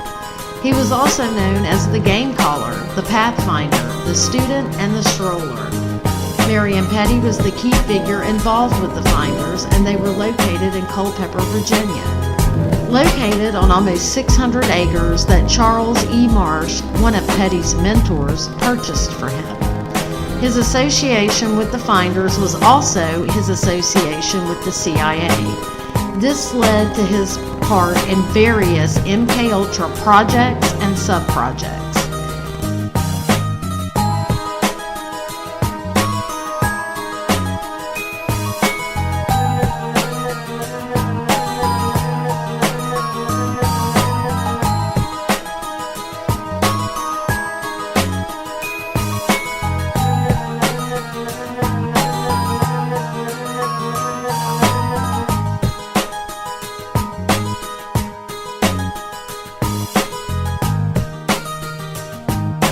He was also known as the game caller, the pathfinder, the student, and the stroller. Marion Petty was the key figure involved with the finders, and they were located in Culpeper, Virginia. Located on almost 600 acres that Charles E. Marsh, one of Petty's mentors, purchased for him. His association with the finders was also his association with the CIA. This led to his part in various MKUltra projects and sub-projects.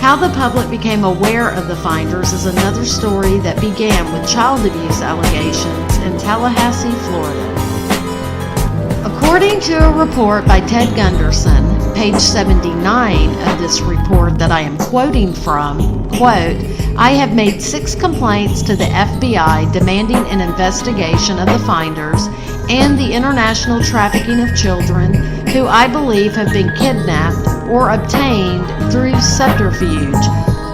How the public became aware of the finders is another story that began with child abuse allegations in Tallahassee, Florida. According to a report by Ted Gunderson, page 79 of this report that I am quoting from, quote, I have made 6 complaints to the FBI demanding an investigation of the finders and the international trafficking of children who I believe have been kidnapped or obtained through subterfuge,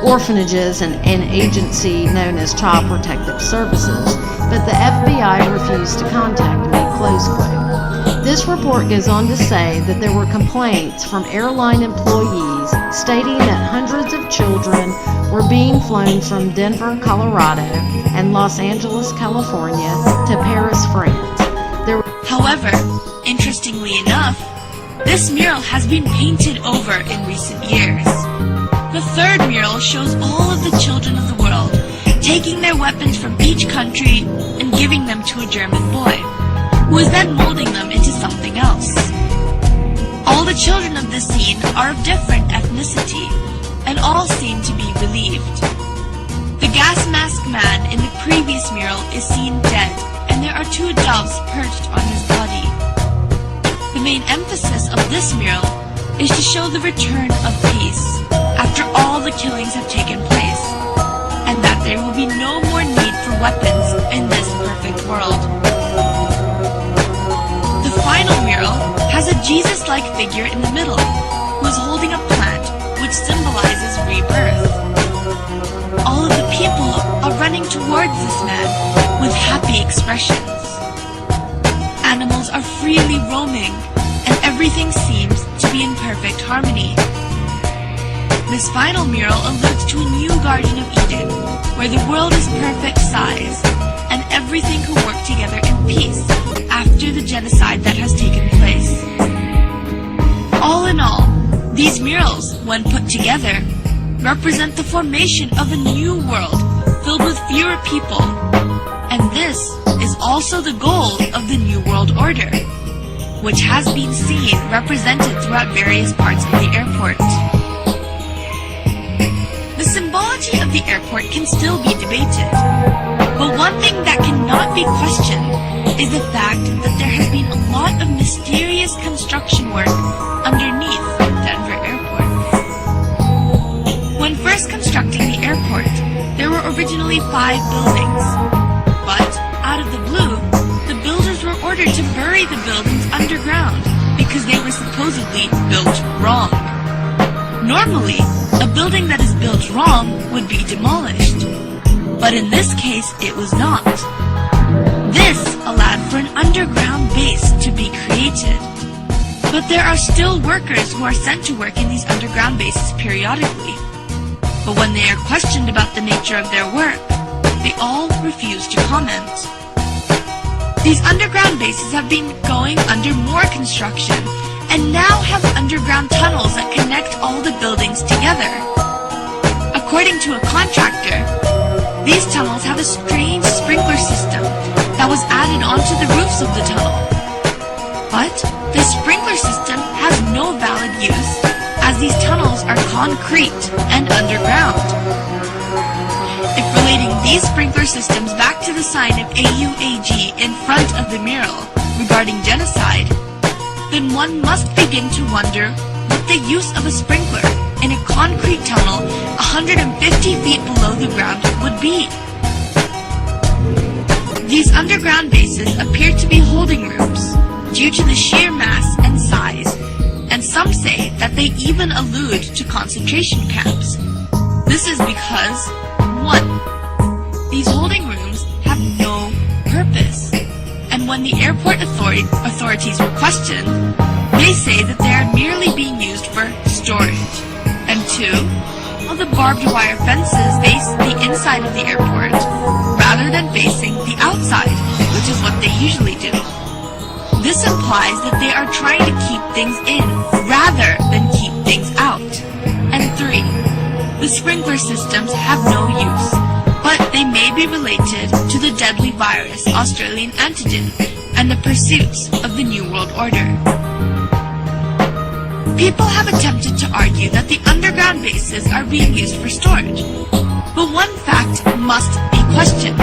orphanages, and an agency known as Child Protective Services, but the FBI refused to contact me, close quote. This report goes on to say that there were complaints from airline employees stating that hundreds of children were being flown from Denver, Colorado, and Los Angeles, California, to Paris, France. However, interestingly enough, this mural has been painted over in recent years. The third mural shows all of the children of the world taking their weapons from each country and giving them to a German boy, who is then molding them into something else. All the children of this scene are of different ethnicity, and all seem to be relieved. The gas mask man in the previous mural is seen dead, and there are 2 doves perched on his body. The main emphasis of this mural is to show the return of peace after all the killings have taken place, and that there will be no more need for weapons in this perfect world. The final mural has a Jesus-like figure in the middle, who is holding a plant which symbolizes rebirth. All of the people are running towards this man with happy expressions. Animals are freely roaming, and everything seems to be in perfect harmony. This final mural alludes to a new Garden of Eden, where the world is perfect size, and everything can work together in peace after the genocide that has taken place. All in all, These murals, when put together, represent the formation of a new world filled with fewer people. And this is also the goal of the New World Order, which has been seen represented throughout various parts of the airport. The symbology of the airport can still be debated, but one thing that cannot be questioned is the fact that there has been a lot of mysterious construction work underneath Denver Airport. When first constructing the airport, there were originally 5 buildings, but out of the blue, the builders were ordered to bury the buildings underground because they were supposedly built wrong. Normally, a building that is built wrong would be demolished, but in this case it was not. This allowed for an underground base to be created. But there are still workers who are sent to work in these underground bases periodically. But when they are questioned about the nature of their work, they all refuse to comment. These underground bases have been going under more construction and now have underground tunnels that connect all the buildings together. According to a contractor, these tunnels have a strange sprinkler system that was added onto the roofs of the tunnel. But the sprinkler system has no valid use, as these tunnels are concrete and underground. If relating these sprinkler systems back to the sign of AUAG in front of the mural regarding genocide, then one must begin to wonder what the use of a sprinkler in a concrete tunnel 150 feet below the ground would be. These underground bases appear to be holding rooms due to the sheer mass and size, and some say that they even allude to concentration camps. This is because, 1. These holding rooms have no purpose, and when the airport authorities were questioned, they say that they are merely being used for storage. And 2, all the barbed wire fences face the inside of the airport rather than facing the outside, which is what they usually do. This implies that they are trying to keep things in rather than keep things out. And 3, the sprinkler systems have no use, but they may be related to the deadly virus Australian antigen and the pursuits of the New World Order. People have attempted to argue that the underground bases are being used for storage, but one fact must be questioned,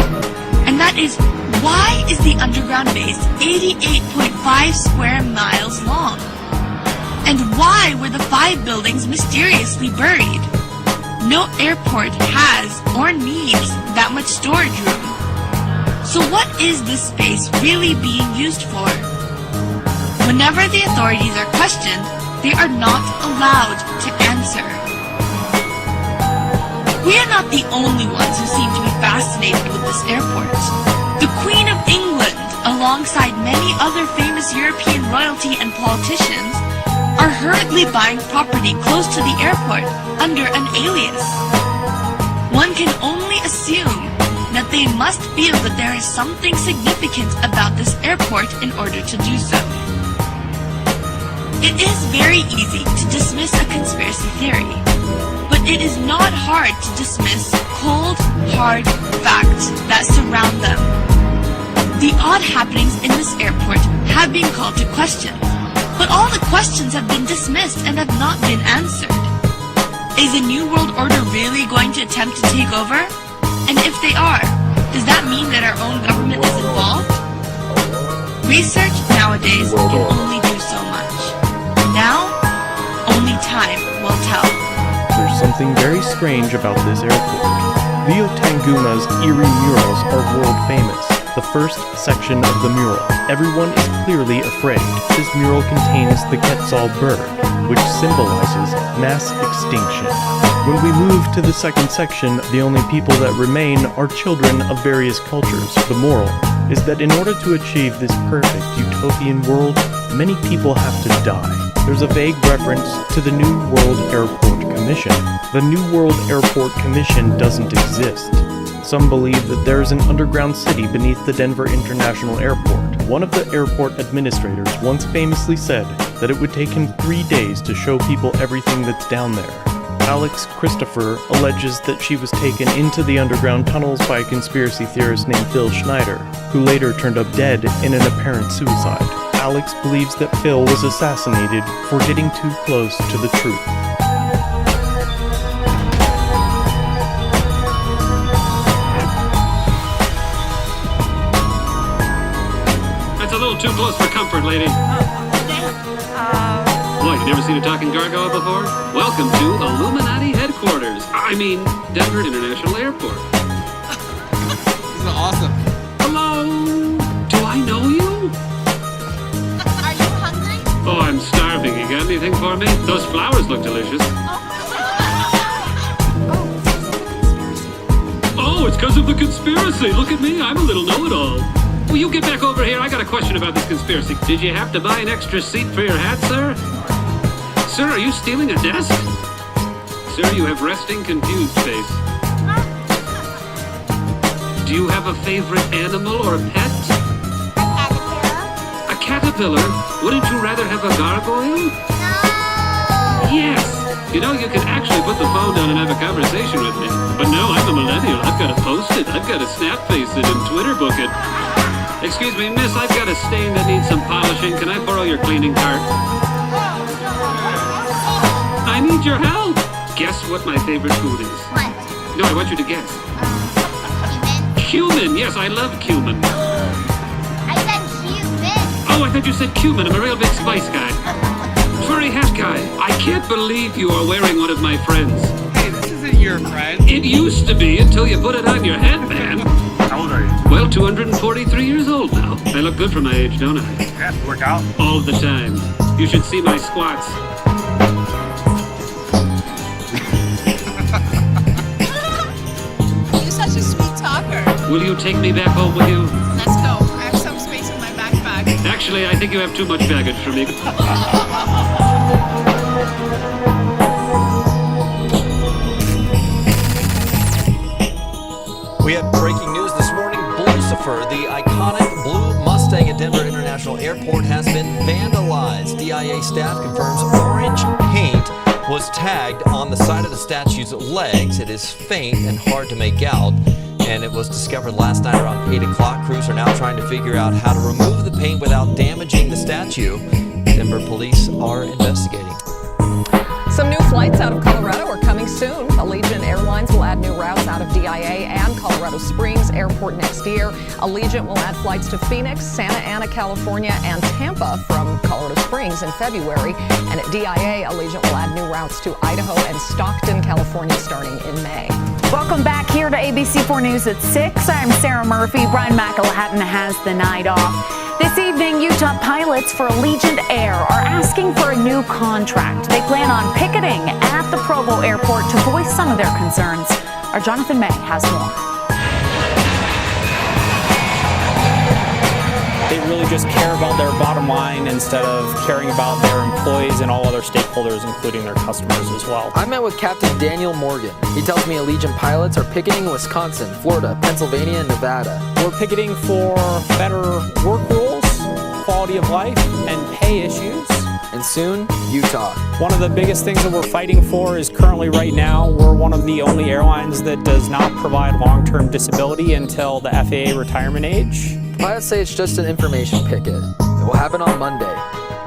and that is, why is the underground base 88.5 square miles long? And why were the 5 buildings mysteriously buried? No airport has or needs that much storage room. So what is this space really being used for? Whenever the authorities are questioned, they are not allowed to answer. We are not the only ones who seem to be fascinated with this airport. The Queen of England, alongside many other famous European royalty and politicians, are hurriedly buying property close to the airport under an alias. One can only assume that they must feel that there is something significant about this airport in order to do so. It is very easy to dismiss a conspiracy theory, but it is not hard to dismiss cold, hard facts that surround them. The odd happenings in this airport have been called to question, but all the questions have been dismissed and have not been answered. Is the New World Order really going to attempt to take over? And if they are, does that mean that our own government is involved? Research nowadays can only do so much. Now, only time will tell. There's something very strange about this airport. Leo Tanguma's eerie murals are world famous. The first section of the mural. Everyone is clearly afraid. This mural contains the Quetzal bird, which symbolizes mass extinction. When we move to the second section, the only people that remain are children of various cultures. The moral is that in order to achieve this perfect utopian world, many people have to die. There's a vague reference to the New World Airport Commission. The New World Airport Commission doesn't exist. Some believe that there is an underground city beneath the Denver International Airport. One of the airport administrators once famously said that it would take him 3 days to show people everything that's down there. Alex Christopher alleges that she was taken into the underground tunnels by a conspiracy theorist named Phil Schneider, who later turned up dead in an apparent suicide. Alex believes that Phil was assassinated for getting too close to the truth. That's a little too close for comfort, lady. What, you never seen a talking gargoyle before? Welcome to Illuminati headquarters. I mean, Denver International Airport. This is awesome. Hello? Do I know you? Are you hungry? Oh, I'm starving. You got anything for me? Those flowers look delicious. Oh, it's because of the conspiracy. Look at me. I'm a little know-it-all. Will you get back over here? I got a question about this conspiracy. Did you have to buy an extra seat for your hat, sir? Sir, are you stealing a desk? Sir, you have resting, confused face. Do you have a favorite animal or pet? A caterpillar? Wouldn't you rather have a gargoyle? No! Yes! You know, you can actually put the phone down and have a conversation with me. But no, I'm a millennial. I've got to post it. I've got to snap face it and Twitter book it. Excuse me, miss, I've got a stain that needs some polishing. Can I borrow your cleaning cart? I need your help. Guess what my favorite food is? What? No, I want you to guess. Cumin. Yes, I love cumin. I said cumin. Oh, I thought you said cumin. I'm a real big spice guy. Furry hat guy. I can't believe you are wearing one of my friends. Hey, this isn't your friend. It used to be until you put it on your head, man. How old are you? Well, 243 years old now. I look good for my age, don't I? Yeah, work out. All the time. You should see my squats. You're such a sweet talker. Will you take me back home with you? Let's go. I have some space in my backpack. Actually, I think you have too much baggage for me. We have breaking news this morning. Lucifer, the iconic blue Mustang at Denver International Airport, has been vandalized. DIA staff confirms orange paint was tagged on the side of the statue's legs. It is faint and hard to make out, and it was discovered last night around 8 o'clock. Crews are now trying to figure out how to remove the paint without damaging the statue. Denver police are investigating. Some new flights out of Colorado are coming soon. Allegiant Airlines will add new routes out of DIA and Colorado Springs Airport next year. Allegiant will add flights to Phoenix, Santa Ana, California, and Tampa from Colorado Springs in February. And at DIA, Allegiant will add new routes to Idaho and Stockton, California, starting in May. Welcome back here to ABC4 News at 6. I'm Sarah Murphy. Brian McElhatton has the night off. This evening, Utah pilots for Allegiant Air are asking for a new contract. They plan on picketing at the Provo airport to voice some of their concerns. Our Jonathan May has more. They really just care about their bottom line instead of caring about their employees and all other stakeholders, including their customers as well. I met with Captain Daniel Morgan. He tells me Allegiant pilots are picketing Wisconsin, Florida, Pennsylvania, and Nevada. We're picketing for better work rules, quality of life, and pay issues. And soon, Utah. One of the biggest things that we're fighting for is currently right now, we're one of the only airlines that does not provide long-term disability until the FAA retirement age. Pilots say it's just an information picket. It will happen on Monday.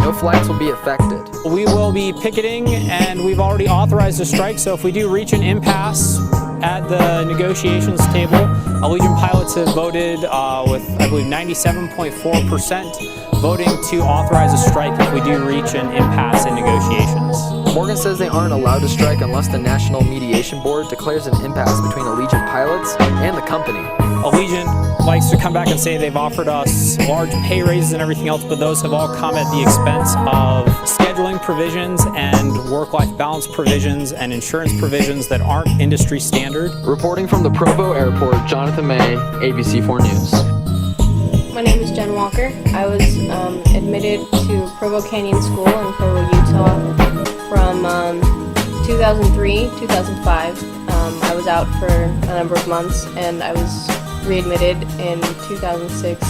No flights will be affected. We will be picketing, and we've already authorized a strike, so if we do reach an impasse at the negotiations table, Allegiant pilots have voted with, I believe, 97.4% voting to authorize a strike if we do reach an impasse in negotiations. Morgan says they aren't allowed to strike unless the National Mediation Board declares an impasse between Allegiant pilots and the company. Allegiant likes to come back and say they've offered us large pay raises and everything else, but those have all come at the expense of scheduling provisions and work-life balance provisions and insurance provisions that aren't industry standard. Reporting from the Provo Airport, Jonathan May, ABC4 News. My name is Jen Walker. I was admitted to Provo Canyon School in Provo, Utah from 2003, 2005. I was out for a number of months, and I was readmitted in 2006,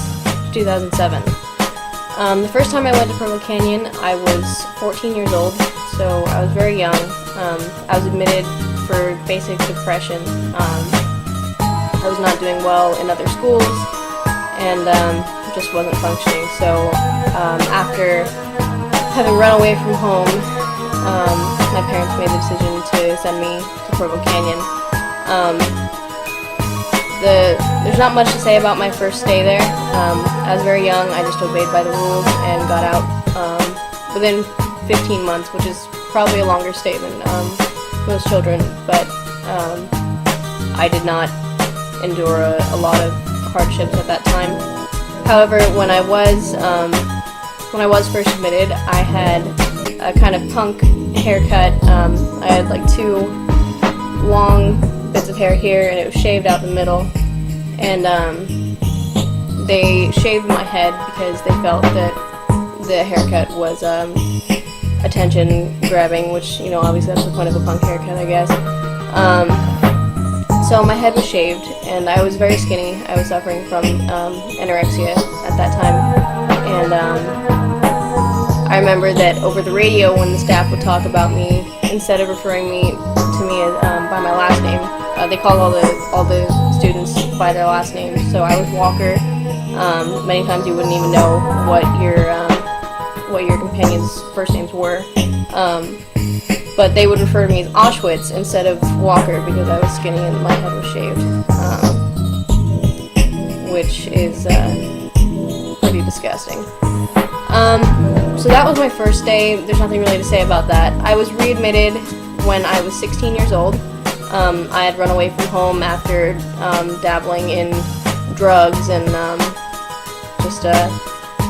2007. The first time I went to Provo Canyon, I was 14 years old, so I was very young. I was admitted for basic depression. I was not doing well in other schools, and just wasn't functioning. So after having run away from home, my parents made the decision to send me to Provo Canyon. There's not much to say about my first stay there. I was very young. I just obeyed by the rules and got out within 15 months, which is probably a longer stay than most children, but I did not endure a lot of hardships at that time. However, when I was first admitted, I had a kind of punk haircut. I had like 2 long bits of hair here, and it was shaved out the middle. And they shaved my head because they felt that the haircut was attention grabbing, which, you know, obviously that's the point of a punk haircut, I guess. So my head was shaved, and I was very skinny. I was suffering from anorexia at that time. And I remember that over the radio, when the staff would talk about me, instead of referring me to me by my last name, they called all the students by their last names. So I was Walker. Many times you wouldn't even know what your companions' first names were. But they would refer to me as Auschwitz instead of Walker because I was skinny and my head was shaved, which is pretty disgusting. So that was my first day. There's nothing really to say about that. I was readmitted when I was 16 years old. I had run away from home after dabbling in drugs and just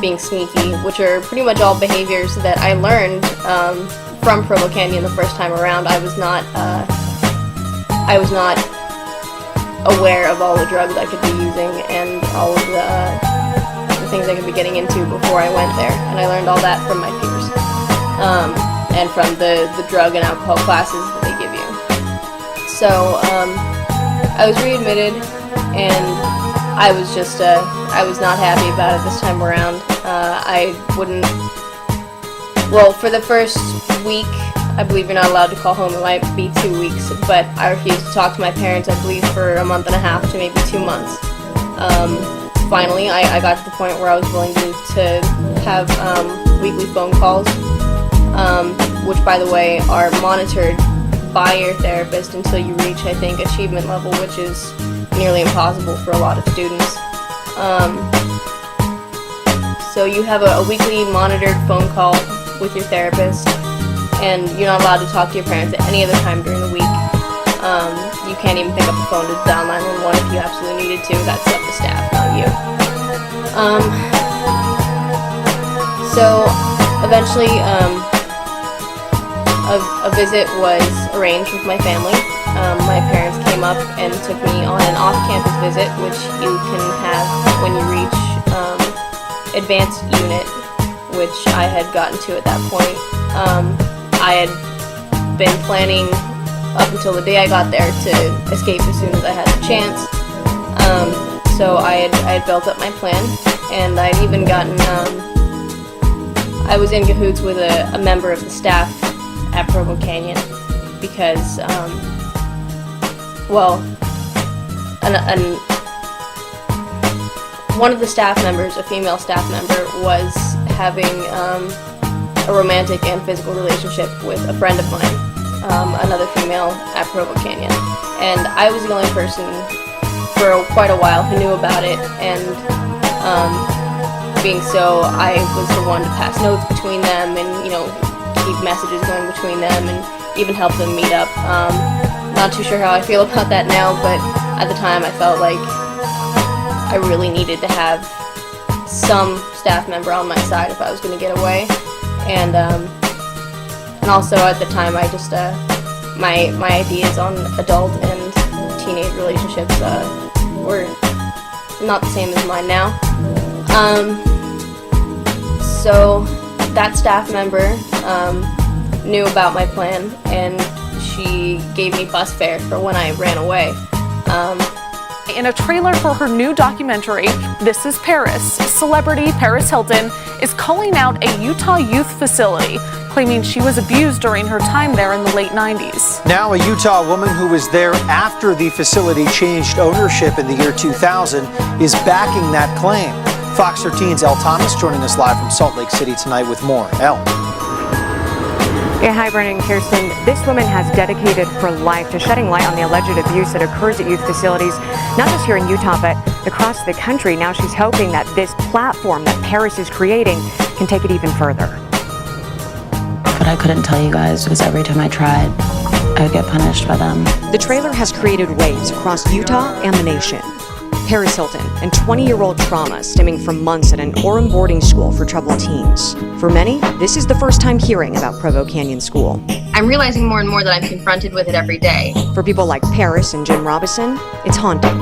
being sneaky, which are pretty much all behaviors that I learned from Provo Canyon the first time around. I was not aware of all the drugs I could be using and all of the things I could be getting into before I went there, and I learned all that from my peers and from the drug and alcohol classes that they give you. So I was readmitted, and I was just I was not happy about it this time around. Well, for the first week, I believe you're not allowed to call home. It might be 2 weeks, but I refused to talk to my parents, I believe, for a month and a half to maybe 2 months. Finally, I got to the point where I was willing to have weekly phone calls, which, by the way, are monitored by your therapist until you reach, I think, achievement level, which is nearly impossible for a lot of students. So you have a weekly monitored phone call with your therapist, and you're not allowed to talk to your parents at any other time during the week. You can't even pick up the phone to dial 911 if you absolutely needed to. That's up to staff, not you. So eventually a visit was arranged with my family. My parents came up and took me on an off-campus visit, which you can have when you reach advanced unit, which I had gotten to at that point. I had been planning up until the day I got there to escape as soon as I had the chance. So I had built up my plan, and I'd even gotten, I was in cahoots with a member of the staff at Provo Canyon because, one of the staff members, a female staff member, was having a romantic and physical relationship with a friend of mine, another female at Provo Canyon. And I was the only person for quite a while who knew about it, and being so, I was the one to pass notes between them and, you know, keep messages going between them and even help them meet up. Not too sure how I feel about that now, but at the time I felt like I really needed to have some staff member on my side if I was going to get away. And also at the time I just, my ideas on adult and teenage relationships were not the same as mine now. So that staff member knew about my plan, and she gave me bus fare for when I ran away. In a trailer for her new documentary, This is Paris, celebrity Paris Hilton is calling out a Utah youth facility, claiming she was abused during her time there in the late 90s. Now, a Utah woman who was there after the facility changed ownership in the year 2000 is backing that claim. Fox 13's Elle Thomas joining us live from Salt Lake City tonight with more. Elle. Yeah, hi, Brennan and Kirsten. This woman has dedicated her life to shedding light on the alleged abuse that occurs at youth facilities, not just here in Utah, but across the country. Now she's hoping that this platform that Paris is creating can take it even further. But I couldn't tell you guys because every time I tried, I would get punished by them. The trailer has created waves across Utah and the nation. Paris Hilton and 20-year-old trauma stemming from months at an Orem boarding school for troubled teens. For many, this is the first time hearing about Provo Canyon School. I'm realizing more and more that I'm confronted with it every day. For people like Paris and Jim Robison, it's haunting.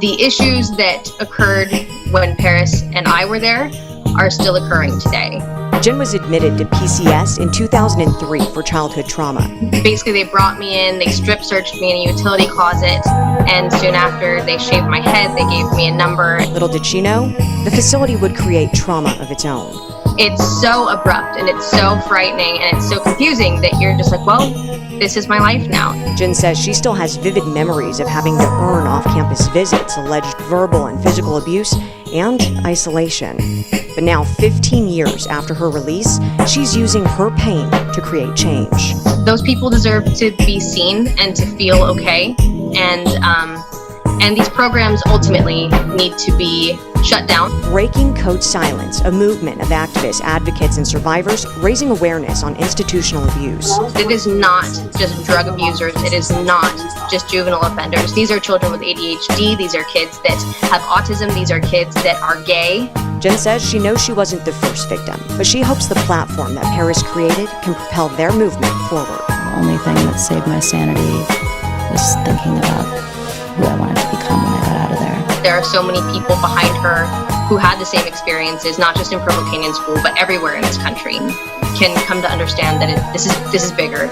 The issues that occurred when Paris and I were there are still occurring today. Jen was admitted to PCS in 2003 for childhood trauma. Basically, they brought me in, they strip searched me in a utility closet, and soon after they shaved my head, they gave me a number. Little did she know, the facility would create trauma of its own. It's so abrupt and it's so frightening and it's so confusing that you're just like, well, this is my life now. Jen says she still has vivid memories of having to earn off-campus visits, alleged verbal and physical abuse, and isolation. But now, 15 years after her release, she's using her pain to create change. Those people deserve to be seen and to feel okay, and these programs ultimately need to be shut down. Breaking Code Silence, a movement of activists, advocates, and survivors raising awareness on institutional abuse. It is not just drug abusers. It is not just juvenile offenders. These are children with ADHD. These are kids that have autism. These are kids that are gay. Jen says she knows she wasn't the first victim, but she hopes the platform that Paris created can propel their movement forward. The only thing that saved my sanity was thinking about who I wanted to become when I got out of there. There are so many people behind her who had the same experiences, not just in Provo Canyon School, but everywhere in this country, can come to understand that this is bigger.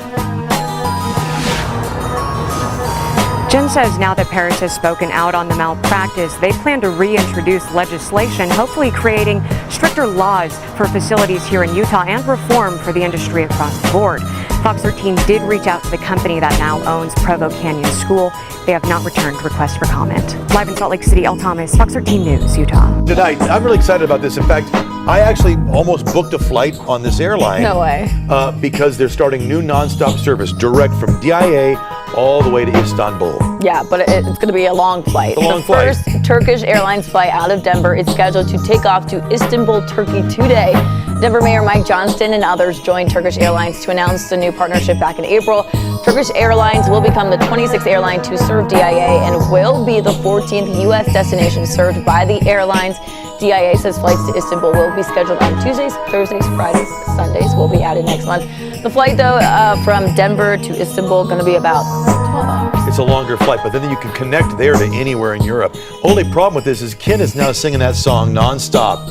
Jen says now that Paris has spoken out on the malpractice, they plan to reintroduce legislation, hopefully creating stricter laws for facilities here in Utah and reform for the industry across the board. Fox 13 did reach out to the company that now owns Provo Canyon School. They have not returned requests for comment. Live in Salt Lake City, Elle Thomas, Fox 13 News, Utah. Tonight, I'm really excited about this. In fact, I actually almost booked a flight on this airline. No way. Because they're starting new nonstop service direct from DIA all the way to Istanbul. Yeah, but it's going to be a long flight. The first Turkish Airlines flight out of Denver is scheduled to take off to Istanbul, Turkey today. Denver Mayor Mike Johnston and others joined Turkish Airlines to announce the new partnership back in April. Turkish Airlines will become the 26th airline to serve DIA and will be the 14th U.S. destination served by the airlines. DIA says flights to Istanbul will be scheduled on Tuesdays, Thursdays, Fridays, Sundays will be added next month. The flight, though, from Denver to Istanbul, going to be about 12 hours. It's a longer flight, but then you can connect there to anywhere in Europe. Only problem with this is Ken is now singing that song nonstop.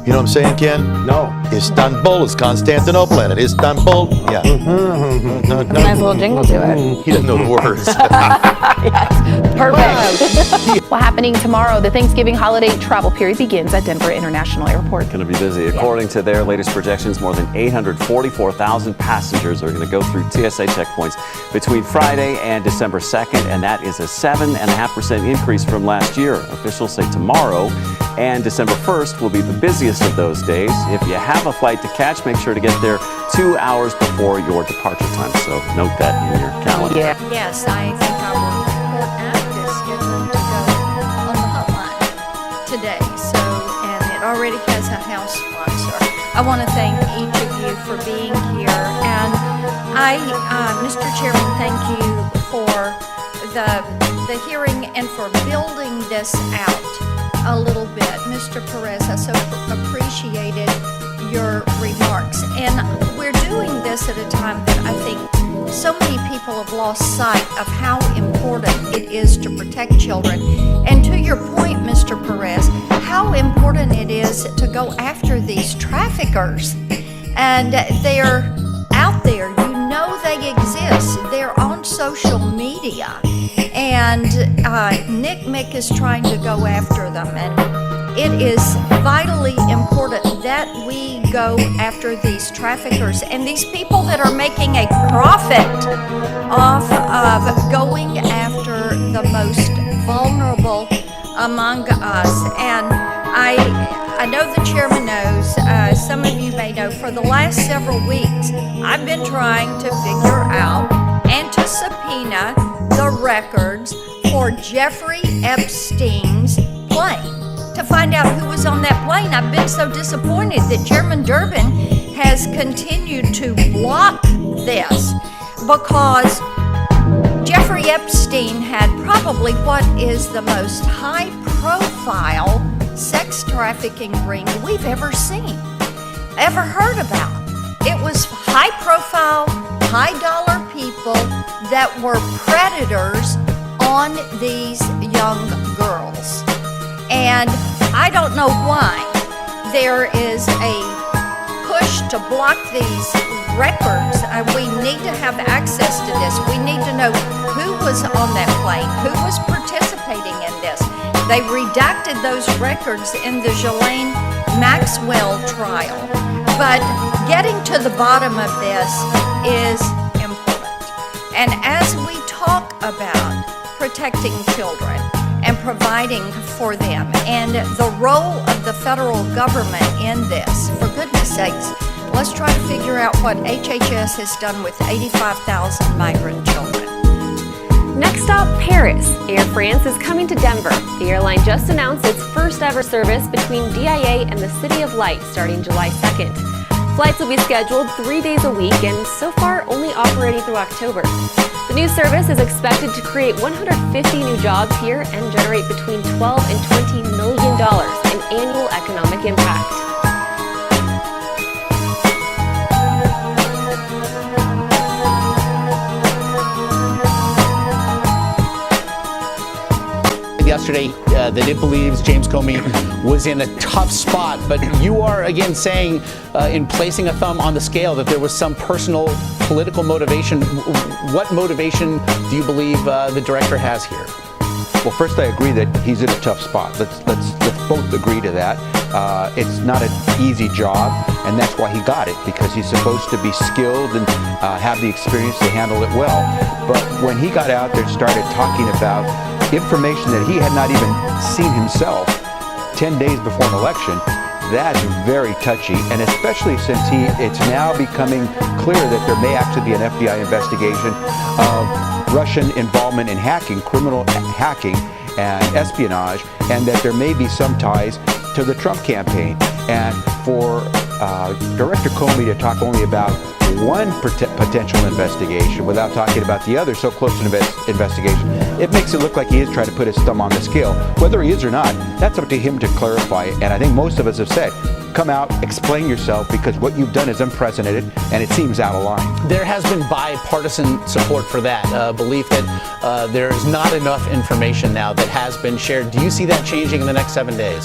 You know what I'm saying, Ken? No. Istanbul is Constantinople, and Istanbul, yeah. Nice little jingle to it. He doesn't know the words. Yes, perfect. Well, happening tomorrow, the Thanksgiving holiday travel period begins at Denver International Airport. Going to be busy. According to their latest projections, more than 844,000 passengers are going to go through TSA checkpoints between Friday and December 2nd, and that is a 7.5% increase from last year. Officials say tomorrow and December 1st will be the busiest of those days. If you have a flight to catch, make sure to get there 2 hours before your departure time. So note that in your calendar. Yes, I think our report act is scheduled to go on the hotline today. So, and it already has a house sponsor. I want to thank each of you for being here. And Mr. Chairman, thank you for the hearing and for building this out a little bit. Mr. Perez, I so appreciated your remarks. And we're doing this at a time that I think so many people have lost sight of how important it is to protect children. And to your point, Mr. Perez, how important it is to go after these traffickers. And they're out there, you know they exist. They're on social media. And Nick Mick is trying to go after them. And it is vitally important that we go after these traffickers and these people that are making a profit off of going after the most vulnerable among us. And I know the chairman knows, some of you may know, for the last several weeks, I've been trying to figure out and to subpoena the records for Jeffrey Epstein's plane, to find out who was on that plane. I've been so disappointed that Chairman Durbin has continued to block this, because Jeffrey Epstein had probably what is the most high-profile sex trafficking ring we've ever seen, ever heard about. It was high-profile, high-dollar people that were predators on these young girls. And I don't know why there is a push to block these records. We need to have access to this. We need to know who was on that plane, who was participating in this. They redacted those records in the Ghislaine Maxwell trial. But getting to the bottom of this is important. And as we talk about protecting children and providing for them and the role of the federal government in this, for goodness sakes, let's try to figure out what HHS has done with 85,000 migrant children. Next stop, Paris. Air France is coming to Denver. The airline just announced its first ever service between DIA and the City of Light starting July 2nd. Flights will be scheduled 3 days a week and so far only operating through October. The new service is expected to create 150 new jobs here and generate between $12 and $20 million in annual economic impact. Yesterday, that it believes James Comey was in a tough spot, but you are again saying, in placing a thumb on the scale, that there was some personal political motivation. What motivation do you believe the director has here? Well, first I agree that he's in a tough spot. Let's both agree to that. It's not an easy job, and that's why he got it, because he's supposed to be skilled and have the experience to handle it well. But when he got out there and started talking about information that he had not even seen himself 10 days before an election, that's very touchy, and especially since it's now becoming clear that there may actually be an FBI investigation of Russian involvement in hacking, criminal hacking and espionage, and that there may be some ties to the Trump campaign. And for Director Comey to talk only about one potential investigation without talking about the other so close to an investigation, it makes it look like he is trying to put his thumb on the scale. Whether he is or not, that's up to him to clarify. And I think most of us have said, come out, explain yourself, because what you've done is unprecedented and it seems out of line. There has been bipartisan support for that, belief that there is not enough information now that has been shared. Do you see that changing in the next 7 days?